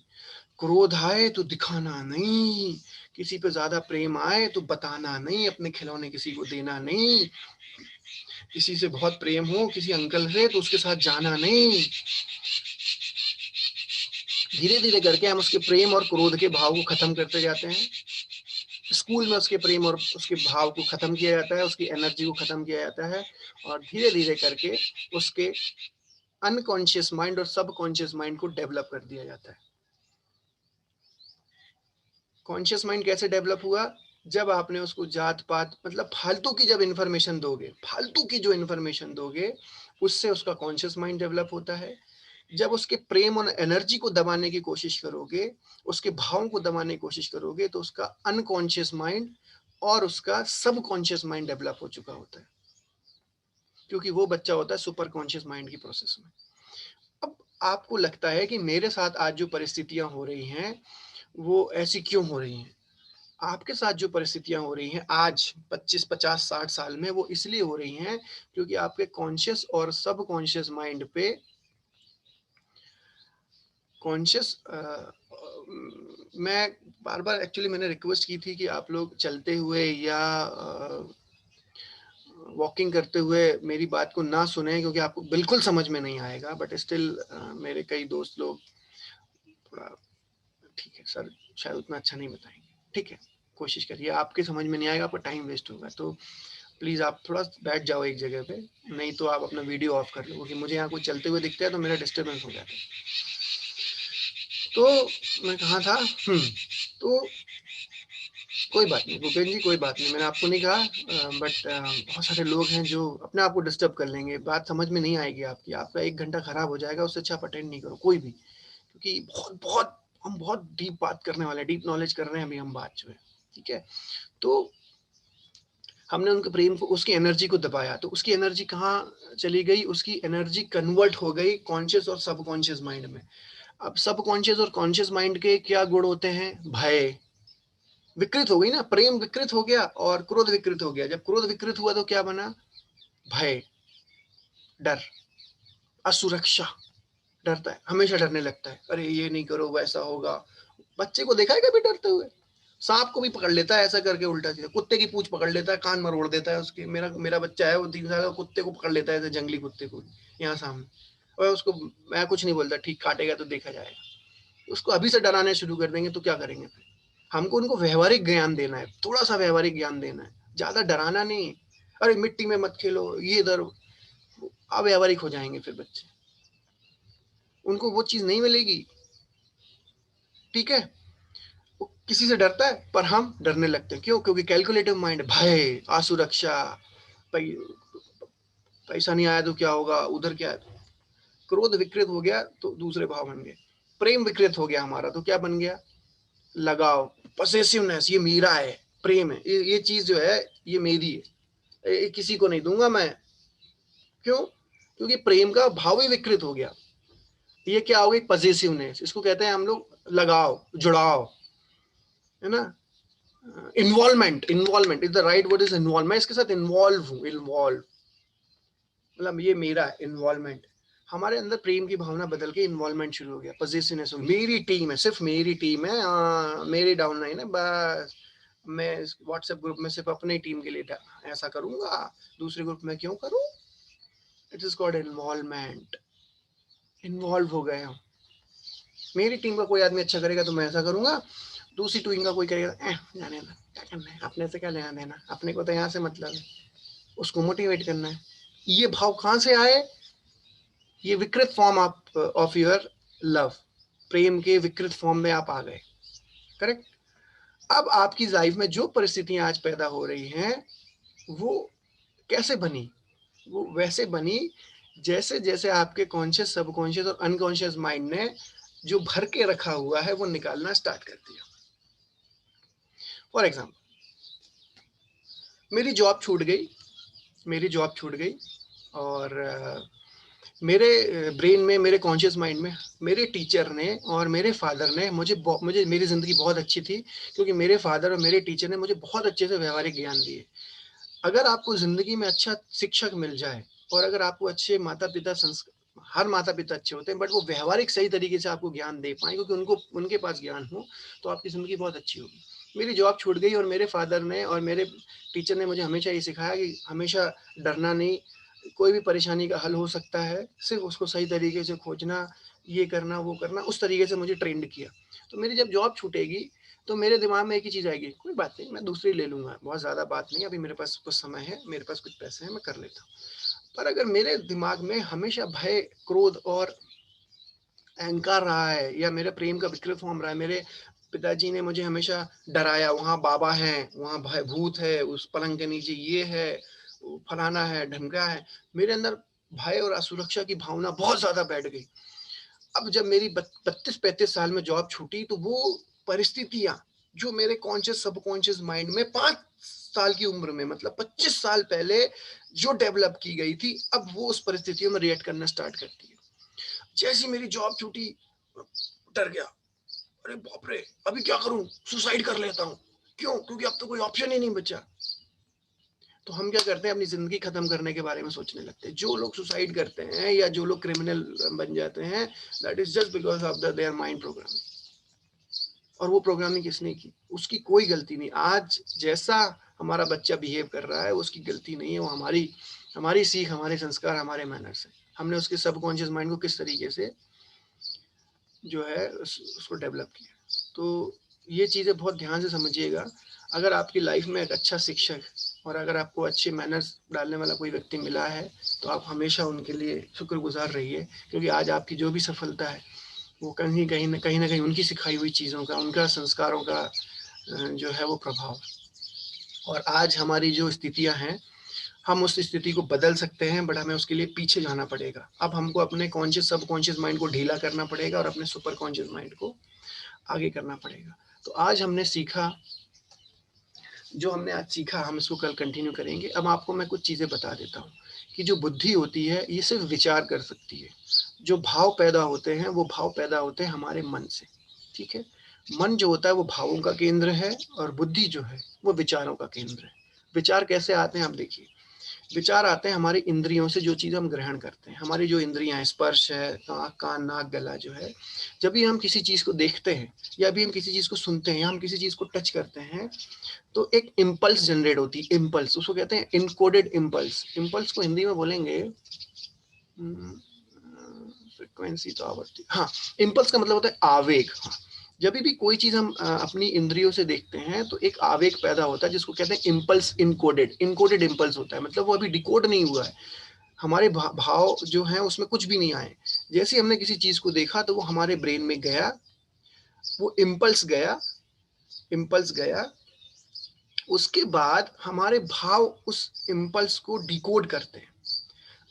क्रोध आए तो दिखाना नहीं, किसी पे ज्यादा प्रेम आए तो बताना नहीं, अपने खिलौने किसी को देना नहीं, किसी से बहुत प्रेम हो किसी अंकल से तो उसके साथ जाना नहीं। धीरे धीरे करके हम उसके प्रेम और क्रोध के भाव को खत्म करते जाते हैं। स्कूल में उसके प्रेम और उसके भाव को खत्म किया जाता है, उसकी एनर्जी को खत्म किया जाता है, और धीरे धीरे करके उसके अनकॉन्शियस माइंड और सबकॉन्शियस माइंड को डेवलप कर दिया जाता है। कॉन्शियस माइंड कैसे डेवलप हुआ, जब आपने उसको जात पात, मतलब फालतू की जब इन्फॉर्मेशन दोगे, फालतू की जो इन्फॉर्मेशन दोगे, उससे उसका कॉन्शियस माइंड डेवलप होता है। जब उसके प्रेम और एनर्जी को दबाने की कोशिश करोगे, उसके भावों को दबाने की कोशिश करोगे, तो उसका अनकॉन्शियस माइंड और उसका सबकॉन्शियस माइंड डेवलप हो चुका होता है, क्योंकि वो बच्चा होता है सुपर कॉन्शियस माइंड की प्रोसेस में। अब आपको लगता है कि मेरे साथ आज जो परिस्थितियां हो रही हैं, वो ऐसी क्यों हो रही हैं। आपके साथ जो परिस्थितियां हो रही हैं आज 25 50 60 साल में, वो इसलिए हो रही हैं क्योंकि आपके कॉन्शियस और सब कॉन्शियस माइंड पे कॉन्शियस मैं बार बार एक्चुअली मैंने रिक्वेस्ट की थी कि आप लोग चलते हुए या वॉकिंग करते हुए मेरी बात को ना सुने, क्योंकि आपको बिल्कुल समझ में नहीं आएगा, बट स्टिल मेरे कई दोस्त लोग थोड़ा, ठीक है सर, शायद उतना अच्छा नहीं बताएंगे, ठीक है, कोशिश करिए, आपके समझ में नहीं आएगा, आपका टाइम वेस्ट होगा, तो प्लीज़ आप थोड़ा बैठ जाओ एक जगह पे, नहीं तो आप अपना वीडियो ऑफ कर लो, क्योंकि मुझे यहाँ कुछ चलते हुए दिखता है तो मेरा डिस्टर्बेंस हो जाता है। तो मैं कहाँ था, तो कोई बात नहीं भूपेन जी, कोई बात नहीं, मैंने आपको नहीं कहा, बट बहुत सारे लोग हैं जो अपने आप को डिस्टर्ब कर लेंगे, बात समझ में नहीं आएगी आपकी, आपका 1 घंटा खराब हो जाएगा, उससे अच्छा आप अटेंड नहीं करो कोई भी, क्योंकि बहुत बहुत हम बहुत डीप बात करने वाले हैं, डीप नॉलेज कर रहे हैं अभी हम बात जो है, ठीक है। तो हमने उनके प्रेम को, उसकी एनर्जी को दबाया, तो उसकी एनर्जी कहाँ चली गई, उसकी एनर्जी कन्वर्ट हो गई कॉन्शियस और सबकॉन्शियस माइंड में। अब सबकॉन्शियस और कॉन्शियस माइंड के क्या गुण होते हैं, भय विकृत हो गई ना, प्रेम विकृत हो गया और क्रोध विकृत हो गया। जब क्रोध विकृत हुआ तो क्या बना, भय, डर, असुरक्षा, डरता है, हमेशा डरने लगता है, अरे ये नहीं करो वैसा होगा। बच्चे को देखा है कभी डरते हुए, सांप को भी पकड़ लेता है ऐसा करके उल्टा सीधा, कुत्ते की पूंछ पकड़ लेता है, कान मरोड़ देता है उसके। मेरा मेरा बच्चा है, वो 3 साल का, कुत्ते को पकड़ लेता है ऐसे, जंगली कुत्ते को यहाँ सामने, और उसको मैं कुछ नहीं बोलता, ठीक काटेगा तो देखा जाएगा। उसको अभी से डराने शुरू कर देंगे तो क्या करेंगे फिर? हमको उनको व्यवहारिक ज्ञान देना है, थोड़ा सा व्यवहारिक ज्ञान देना है, ज्यादा डराना नहीं। अरे मिट्टी में मत खेलो, ये इधर, अव्यवहारिक हो जाएंगे फिर बच्चे, उनको वो चीज नहीं मिलेगी। ठीक है, वो किसी से डरता है पर हम डरने लगते हैं, क्यों? क्योंकि कैलकुलेटिव माइंड, भय, असुरक्षा, पै, पैसा नहीं आया तो क्या होगा, उधर क्या है। क्रोध विकृत हो गया तो दूसरे भाव बन गए, प्रेम विकृत हो गया हमारा तो क्या बन गया? लगाव, पॉसेसिवनेस, ये मेरा है, प्रेम है, ये चीज जो है ये मेरी है, ये किसी को नहीं दूंगा मैं। क्यों? क्योंकि प्रेम का भाव ही विकृत हो गया। ये क्या हो गई? पॉसेसिवनेस, इसको कहते हैं हम लोग लगाव, जुड़ाव, है ना। Involvement, involvement is the right word, is involve, मैं इसके साथ इन्वॉल्व हूँ, इन्वॉल्व मतलब ये मेरा इन्वॉल्वमेंट। हमारे अंदर प्रेम की भावना बदल के इन्वॉल्वमेंट शुरू हो गया, पॉसेसिवनेस, मेरी टीम है, सिर्फ मेरी टीम है, मेरी डाउन लाइन है बस, मैं व्हाट्सएप ग्रुप में सिर्फ अपनी टीम के लिए ऐसा करूंगा, दूसरे ग्रुप में क्यों करूं? It is called involvement. Involve हो गए हम, मेरी टीम का कोई आदमी अच्छा करेगा तो मैं ऐसा करूंगा, दूसरी टीम का कोई करेगा जाने दो, क्या करना है, अपने से क्या लेना देना, अपने को तो यहाँ से मतलब है, उसको मोटिवेट करना है। ये भाव कहाँ से आए? ये विकृत फॉर्म ऑफ योर लव, प्रेम के विकृत फॉर्म में आप आ गए। करेक्ट। अब आपकी लाइफ में जो परिस्थितियां आज पैदा हो रही हैं वो कैसे बनी? वो वैसे बनी जैसे जैसे आपके कॉन्शियस, सबकॉन्शियस और अनकॉन्शियस माइंड ने जो भर के रखा हुआ है वो निकालना स्टार्ट कर दिया। फॉर एग्जाम्पल, मेरी जॉब छूट गई, मेरी जॉब छूट गई, और मेरे ब्रेन में, मेरे कॉन्शियस माइंड में मेरे टीचर ने और मेरे फादर ने मुझे मेरी ज़िंदगी बहुत अच्छी थी क्योंकि मेरे फादर और मेरे टीचर ने मुझे बहुत अच्छे से व्यवहारिक ज्ञान दिए। अगर आपको ज़िंदगी में अच्छा शिक्षक मिल जाए और अगर आपको अच्छे माता पिता, हर माता पिता अच्छे होते हैं, बट वो व्यवहारिक सही तरीके से आपको ज्ञान दे पाए क्योंकि उनको, उनके पास ज्ञान हो, तो आपकी ज़िंदगी बहुत अच्छी होगी। मेरी जॉब छूट गई और मेरे फादर ने और मेरे टीचर ने मुझे हमेशा ये सिखाया कि हमेशा डरना नहीं, कोई भी परेशानी का हल हो सकता है, सिर्फ उसको सही तरीके से खोजना, ये करना वो करना, उस तरीके से मुझे ट्रेंड किया। तो मेरी जब जॉब छूटेगी तो मेरे दिमाग में एक ही चीज़ आएगी, कोई बात नहीं, मैं दूसरी ले लूँगा, बहुत ज़्यादा बात नहीं, अभी मेरे पास कुछ समय है, मेरे पास कुछ पैसे हैं, मैं कर लेता हूँ। पर अगर मेरे दिमाग में हमेशा भय, क्रोध और अहंकार रहा है, या मेरे प्रेम का विकृत फॉर्म रहा है, मेरे पिताजी ने मुझे हमेशा डराया, वहाँ बाबा हैं, वहाँ भय भूत है, उस पलंग के नीचे ये है, फलाना है, ढमका है, मेरे अंदर भय और असुरक्षा की भावना बहुत ज्यादा बैठ गई। अब जब मेरी 32-35 साल में जॉब छूटी तो वो परिस्थितियां जो मेरे कॉन्शियस सबकॉन्शियस माइंड में 5 साल की उम्र में, मतलब 25 साल पहले जो डेवलप की गई थी, अब वो उस परिस्थितियों में रिएक्ट करना स्टार्ट करती है। जैसी मेरी जॉब छूटी, डर गया, अरे बाप रे, अभी क्या करूं, सुसाइड कर लेता हूं। क्यों? क्योंकि अब तो कोई ऑप्शन ही नहीं बचा। तो हम क्या करते हैं, अपनी जिंदगी खत्म करने के बारे में सोचने लगते हैं। जो लोग सुसाइड करते हैं या जो लोग क्रिमिनल बन जाते हैं, that is just because of their mind programming. और वो प्रोग्रामिंग किसने की? उसकी कोई गलती नहीं। आज जैसा हमारा बच्चा बिहेव कर रहा है उसकी गलती नहीं है, वो हमारी हमारी सीख, हमारे संस्कार, हमारे मैनर्स है। हमने उसके सबकॉन्शियस माइंड को किस तरीके से जो है उसको डेवलप किया। तो ये चीज़ें बहुत ध्यान से समझिएगा। अगर आपकी लाइफ में एक अच्छा शिक्षक और अगर आपको अच्छे मैनर्स डालने वाला कोई व्यक्ति मिला है तो आप हमेशा उनके लिए शुक्रगुजार रहिए, क्योंकि आज आपकी जो भी सफलता है वो कहीं ना कहीं उनकी सिखाई हुई चीज़ों का, उनका संस्कारों का जो है वो प्रभाव। और आज हमारी जो स्थितियां हैं, हम उस स्थिति को बदल सकते हैं, बट हमें उसके लिए पीछे जाना पड़ेगा। अब हमको अपने कॉन्शियस सबकॉन्शियस माइंड को ढीला करना पड़ेगा और अपने सुपर कॉन्शियस माइंड को आगे करना पड़ेगा। तो आज हमने सीखा, जो हमने आज सीखा हम इसको कल कंटिन्यू करेंगे। अब आपको मैं कुछ चीज़ें बता देता हूँ कि जो बुद्धि होती है ये सिर्फ विचार कर सकती है। जो भाव पैदा होते हैं वो भाव पैदा होते हैं हमारे मन से। ठीक है, मन जो होता है वो भावों का केंद्र है और बुद्धि जो है वो विचारों का केंद्र है। विचार कैसे आते हैं आप देखिए, विचार आते हैं हमारी इंद्रियों से, जो चीज़ हम ग्रहण करते हैं, हमारी जो इंद्रियां हैं, स्पर्श है, आँख कान नाक गला जो है, जब भी हम किसी चीज़ को देखते हैं या भी हम किसी चीज़ को सुनते हैं या हम किसी चीज़ को टच करते हैं, तो एक इम्पल्स जनरेट होती है। इम्पल्स उसको कहते हैं इनकोडेड इम्पल्स। इम्पल्स को हिंदी में बोलेंगे फ्रिक्वेंसी, तो आवृत्ति। हाँ, इम्पल्स का मतलब होता है आवेग। हाँ, जब भी कोई चीज हम अपनी इंद्रियों से देखते हैं तो एक आवेग पैदा होता है जिसको कहते हैं इम्पल्स। इनकोडेड इम्पल्स होता है, मतलब वो अभी डिकोड नहीं हुआ है, हमारे भाव जो हैं उसमें कुछ भी नहीं आए। जैसे हमने किसी चीज को देखा तो वो हमारे ब्रेन में गया, वो इम्पल्स गया, उसके बाद हमारे भाव उस इम्पल्स को डिकोड करते हैं।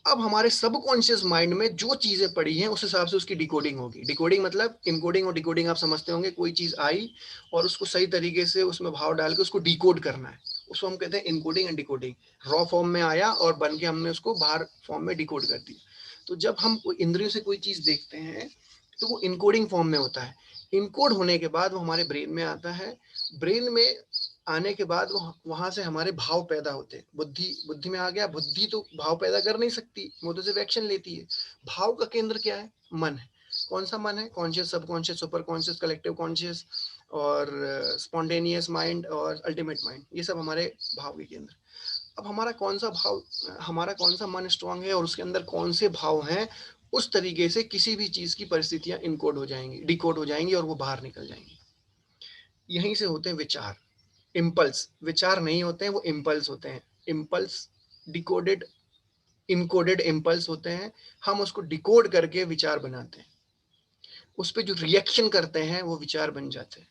अब हमारे सबकॉन्शियस माइंड में जो चीजें पड़ी हैं उस हिसाब से उसकी डिकोडिंग होगी। डिकोडिंग मतलब इनकोडिंग और डिकोडिंग आप समझते होंगे, कोई चीज आई और उसको सही तरीके से उसमें भाव डाल के उसको डिकोड करना है, उसको हम कहते हैं encoding and decoding. Raw form में आया और बन के हमने उसको बाहर फॉर्म में डिकोड कर दिया। तो जब हम इंद्रियों से कोई चीज देखते हैं तो वो इनकोडिंग फॉर्म में होता है। इनकोड होने के बाद वो हमारे ब्रेन में आता है। ब्रेन में आने के बाद वो वहां से हमारे भाव पैदा होते हैं। बुद्धि में आ गया। बुद्धि तो भाव पैदा कर नहीं सकती, वो तो सिर्फ एक्शन लेती है। भाव का केंद्र क्या है? मन है। कौन सा मन है? Conscious, subconscious, super conscious, collective conscious और स्पॉन्टेनियस माइंड और अल्टीमेट माइंड, ये सब हमारे भाव के केंद्र। अब हमारा कौन सा मन स्ट्रांग है और उसके अंदर कौन से भाव हैं, उस तरीके से किसी भी चीज की परिस्थितियां इनकोड हो जाएंगी, डिकोड हो जाएंगी और वो बाहर निकल जाएंगी। यहीं से होते हैं विचार। इम्पल्स विचार नहीं होते हैं, वो इम्पल्स होते हैं। इम्पल्स डिकोडेड इनकोडेड इम्पल्स होते हैं। हम उसको डिकोड करके विचार बनाते हैं, उस पर जो रिएक्शन करते हैं वो विचार बन जाते हैं।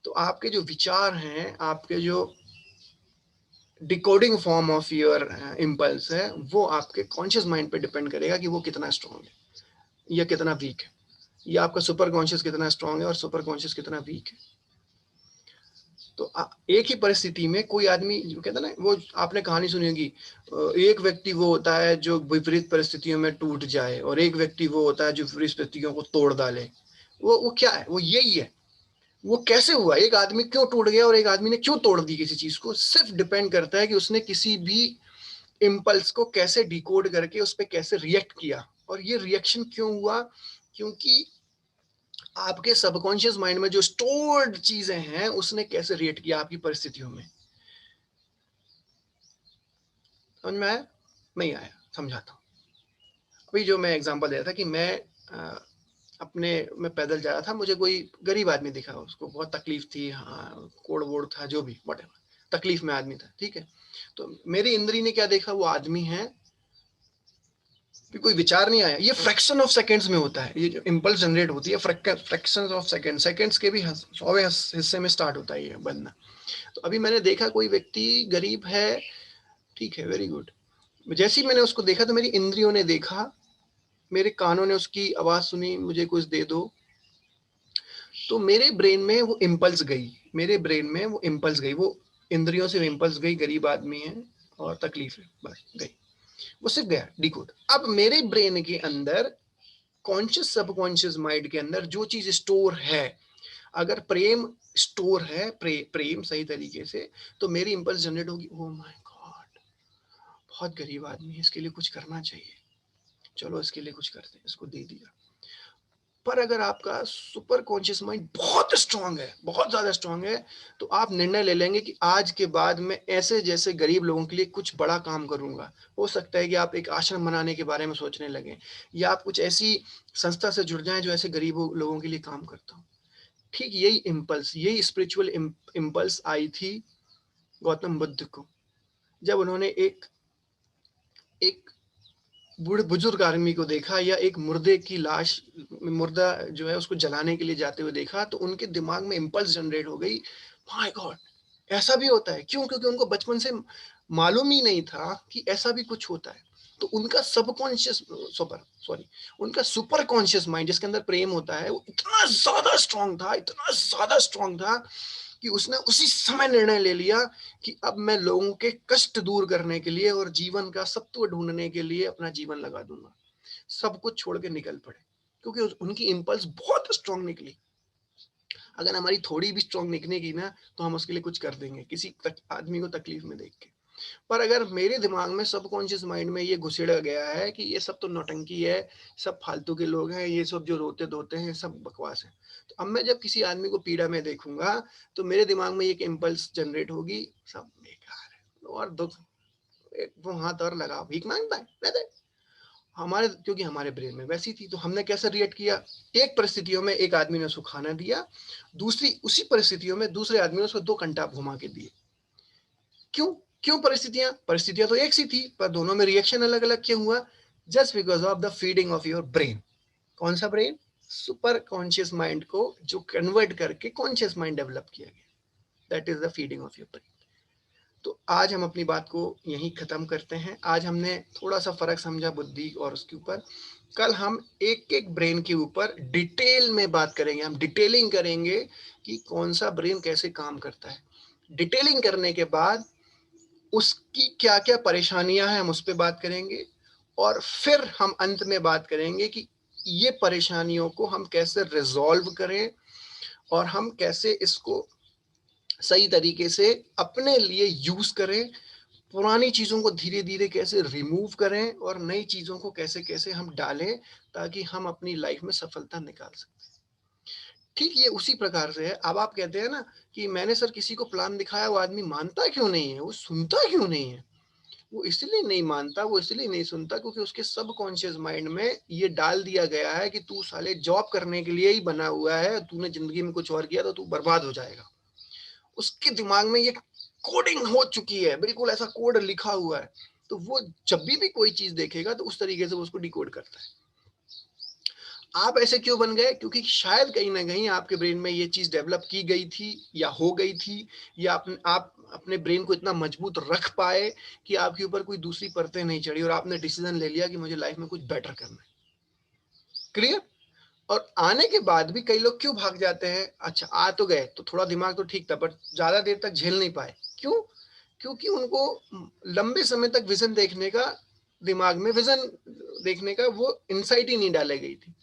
तो आपके जो विचार हैं, आपके जो decoding form of your impulse है, वो आपके कॉन्शियस माइंड पे डिपेंड करेगा कि वो कितना स्ट्रांग है या कितना वीक है, या आपका सुपर कॉन्शियस कितना स्ट्रांग है और सुपर कॉन्शियस कितना वीक है। तो एक ही परिस्थिति में कोई आदमी, जो कहता है ना, वो आपने कहानी सुनी होगी, एक व्यक्ति वो होता है जो विपरीत परिस्थितियों में टूट जाए और एक व्यक्ति वो होता है जो विपरीत परिस्थितियों को तोड़ डाले। वो क्या है? वो यही है। वो कैसे हुआ? एक आदमी क्यों टूट गया और एक आदमी ने क्यों तोड़ दी किसी चीज को, सिर्फ डिपेंड करता है कि उसने किसी भी इम्पल्स को कैसे डिकोड करके उस पर कैसे रिएक्ट किया। और ये रिएक्शन क्यों हुआ? क्योंकि आपके सबकॉन्शियस माइंड में जो स्टोर्ड चीजें हैं उसने कैसे रिएक्ट किया आपकी परिस्थितियों में। समझ में आया? नहीं आया? समझाता हूँ। अभी जो मैं एग्जांपल दे रहा था कि मैं पैदल जा रहा था, मुझे कोई गरीब आदमी दिखा, उसको बहुत तकलीफ थी, हाँ, कोड़ वोड़ था, जो भी व्हाटएवर तकलीफ में आदमी था, ठीक है। तो मेरी इंद्री ने क्या देखा? वो आदमी है, कोई विचार नहीं आया। ये फ्रैक्शन ऑफ सेकंड्स में होता है, ये जो इम्पल्स जनरेट होती है फ्रैक्शन ऑफ सेकंड्स के भी 100वें हिस्से में स्टार्ट होता है ये बनना। तो अभी मैंने देखा कोई व्यक्ति गरीब है, ठीक है, वेरी गुड। जैसे ही मैंने उसको देखा तो मेरी इंद्रियों ने देखा, मेरे कानों ने उसकी आवाज सुनी, मुझे कुछ दे दो। तो मेरे ब्रेन में वो इम्पल्स गई, वो इंद्रियों से इम्पल्स गई, गरीब आदमी है और तकलीफ है, बस गई, वो सिर्फ गया डिकोड। अब मेरे ब्रेन के अंदर, कॉन्शियस सबकॉन्शियस माइंड के अंदर जो चीज स्टोर है, अगर प्रेम स्टोर है, प्रेम सही तरीके से, तो मेरी इम्पल्स जनरेट होगी, ओह माय गॉड, बहुत गरीब आदमी है, इसके लिए कुछ करना चाहिए, चलो इसके लिए कुछ करते हैं, इसको दे दिया। पर अगर आपका सुपर कॉन्शियस माइंड बहुत स्ट्रांग है, बहुत ज्यादा स्ट्रांग है, तो आप निर्णय ले लेंगे कि आज के बाद मैं ऐसे जैसे गरीब लोगों के लिए कुछ बड़ा काम करूंगा। हो सकता है कि आप एक आश्रम बनाने के बारे में सोचने लगे, या आप कुछ ऐसी संस्था से जुड़ जाएं जो ऐसे गरीब लोगों के लिए काम करता हो। ठीक यही इम्पल्स, यही स्पिरिचुअल इम्पल्स आई थी गौतम बुद्ध को, जब उन्होंने एक एक बूढ़े बुजुर्ग आदमी को देखा, या एक मुर्दे की लाश, मुर्दा जो है उसको जलाने के लिए जाते हुए देखा, तो उनके दिमाग में इम्पल्स जनरेट हो गई, माय गॉड, ऐसा भी होता है। क्यों? क्योंकि उनको बचपन से मालूम ही नहीं था कि ऐसा भी कुछ होता है। तो उनका सबकॉन्शियस उनका सुपर कॉन्शियस माइंड, जिसके अंदर प्रेम होता है, वो इतना ज्यादा स्ट्रांग था कि उसने उसी समय निर्णय ले लिया कि अब मैं लोगों के कष्ट दूर करने के लिए और जीवन का सत्व ढूंढने के लिए अपना जीवन लगा दूंगा। सब कुछ छोड़ के निकल पड़े, क्योंकि उनकी इम्पल्स बहुत स्ट्रांग निकली। अगर हमारी थोड़ी भी स्ट्रांग निकलेगी ना, तो हम उसके लिए कुछ कर देंगे, किसी आदमी को तकलीफ में देख के। पर अगर मेरे दिमाग में सबकॉन्शियस माइंड में ये घुसेड़ा गया है कि ये सब तो नौटंकी है, सब फालतू के लोग हैं, ये सब जो रोते-धोते हैं, सब बकवास है। तो अब मैं जब किसी आदमी को पीड़ा में देखूँगा, तो मेरे दिमाग में एक इम्पल्स जनरेट होगी, सब बेकार है और दुःख एक वो हाथ और लगाओ, भीख माँगता है, दे दे। हमारे क्योंकि हमारे ब्रेन में वैसी थी, तो हमने कैसे रिएक्ट किया? एक परिस्थितियों में एक आदमी ने उसको खाना दिया, दूसरी उसी परिस्थितियों में दूसरे आदमी ने उसको 2 कंटाप घुमा के दिए। क्यों? क्यों परिस्थितियाँ? परिस्थितियाँ तो एक सी थी, पर दोनों में रिएक्शन अलग-अलग क्यों हुआ? Just because of the feeding of your brain. कौन-सा ब्रेन? सुपर कॉन्शियस माइंड को जो कन्वर्ट करके कॉन्शियस माइंड डेवलप किया गया। That is the feeding of your brain. तो आज हम अपनी बात को यहीं ख़त्म करते हैं। आज हमने थोड़ा-सा फ़र्क समझा बुद्धि और उसके ऊपर। कल हम एक-एक ब्रेन के ऊपर डिटेल में बात करेंगे। हम डिटेलिंग करेंगे कि कौन-सा ब्रेन कैसे काम करता है। डिटेलिंग करने के बाद उसकी क्या-क्या परेशानियाँ हैं, हम उस पे बात करेंगे और फिर हम अंत में बात करेंगे कि ये परेशानियों को हम कैसे रिज़ॉल्व करें और हम कैसे इसको सही तरीके से अपने लिए यूज़ करें, पुरानी चीज़ों को धीरे-धीरे कैसे रिमूव करें और नई चीज़ों को कैसे-कैसे हम डालें, ताकि हम अपनी लाइफ़ में सफलता निकाल सकें। ठीक ये उसी प्रकार से है। अब आप कहते हैं ना कि मैंने सर किसी को प्लान दिखाया, वो आदमी मानता क्यों नहीं है? वो सुनता क्यों नहीं है? वो इसलिए नहीं मानता, वो इसलिए नहीं सुनता क्योंकि उसके सबकॉन्शियस माइंड में ये डाल दिया गया है कि तू साले जॉब करने के लिए ही बना हुआ है, तूने ज़िंदगी में कुछ और किया तो तू बर्बाद हो जाएगा। उसके दिमाग में ये कोडिंग हो चुकी है, बिल्कुल ऐसा कोड लिखा हुआ है। तो वो जब भी कोई चीज़ देखेगा तो उस तरीके से वो उसको डिकोड करता है। आप ऐसे क्यों बन गए? क्योंकि शायद कहीं न कहीं आपके ब्रेन में ये चीज़ डेवलप की गई थी या हो गई थी या आप अपने ब्रेन को इतना मजबूत रख पाए कि आपके ऊपर कोई दूसरी परतें नहीं चढ़ी और आपने डिसीज़न ले लिया कि मुझे लाइफ़ में कुछ बेटर करना है। क्लियर? और आने के बाद भी कई लोग क्यों भाग जाते हैं? अच्छा, आ तो गए, तो थोड़ा दिमाग तो ठीक था, बट ज़्यादा देर तक झेल नहीं पाए। क्यों? क्योंकि उनको लंबे समय तक विज़न देखने का दिमाग में विज़न देखने का वो इनसाइट ही नहीं डाली गई थी।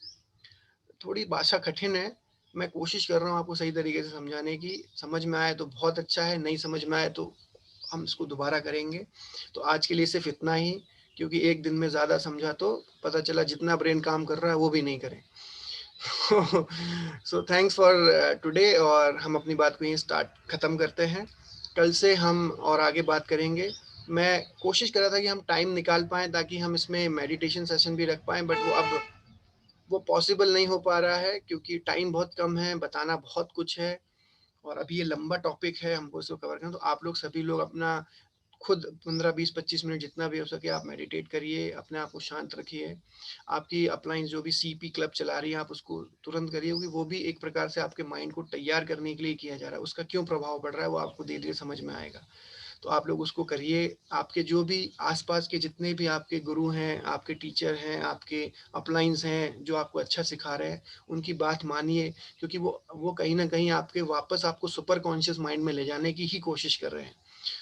थोड़ी भाषा कठिन है, मैं कोशिश कर रहा हूँ आपको सही तरीके से समझाने की, समझ में आए तो बहुत अच्छा है, नहीं समझ में आए तो हम इसको दोबारा करेंगे। तो आज के लिए सिर्फ़ इतना ही, क्योंकि एक दिन में ज़्यादा समझा तो पता चला जितना ब्रेन काम कर रहा है वो भी नहीं करे। सो थैंक्स फॉर टुडे और हम अपनी बात को यहीं स्टार्ट ख़त्म करते हैं। कल से हम और आगे बात करेंगे। मैं कोशिश कर रहा था कि हम टाइम निकाल पाएँ ताकि हम इसमें मेडिटेशन सेशन भी रख पाएँ, बट वो पॉसिबल नहीं हो पा रहा है क्योंकि टाइम बहुत कम है, बताना बहुत कुछ है और अभी ये लंबा टॉपिक है, हमको इसको कवर करना। तो आप लोग सभी लोग अपना खुद 15, 20, 25 मिनट जितना भी हो सके आप मेडिटेट करिए, अपने आप को शांत रखिए। आपकी अपलाइन जो भी सीपी क्लब चला रही है, आप उसको तुरंत करिए क्योंकि वो भी एक प्रकार से आपके माइंड को तैयार करने के लिए किया जा रहा है। उसका क्यों प्रभाव पड़ रहा है, वो आपको धीरे-धीरे समझ में आएगा। तो आप लोग उसको करिए। आपके जो भी आस-पास के जितने भी आपके गुरु हैं, आपके टीचर हैं, आपके अपलाइन्स हैं, जो आपको अच्छा सिखा रहे हैं, उनकी बात मानिए क्योंकि वो कहीं न कहीं आपके वापस आपको सुपर कॉन्शियस माइंड में ले जाने की ही कोशिश कर रहे हैं।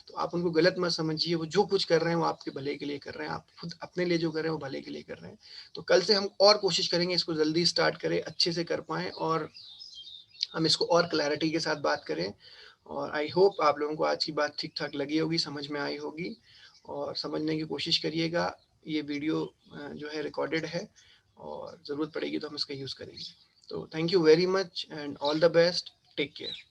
तो आप उनको गलत मत समझिए, वो जो कुछ कर रहे हैं वो आपके भले के लिए कर रहे हैं, आप खुद अपने लिए जो कर रहे हैं वो भले के लिए कर रहे हैं। तो कल से हम और कोशिश करेंगे इसको जल्दी स्टार्ट करें, अच्छे से कर पाएँ और हम इसको और क्लैरिटी के साथ बात करें और आई होप आप लोगों को आज की बात ठीक-ठाक लगी होगी, समझ में आई होगी और समझने की कोशिश करिएगा। ये वीडियो जो है रिकॉर्डेड है और ज़रूरत पड़ेगी तो हम इसका यूज़ करेंगे। तो thank you very much and all the best. Take care.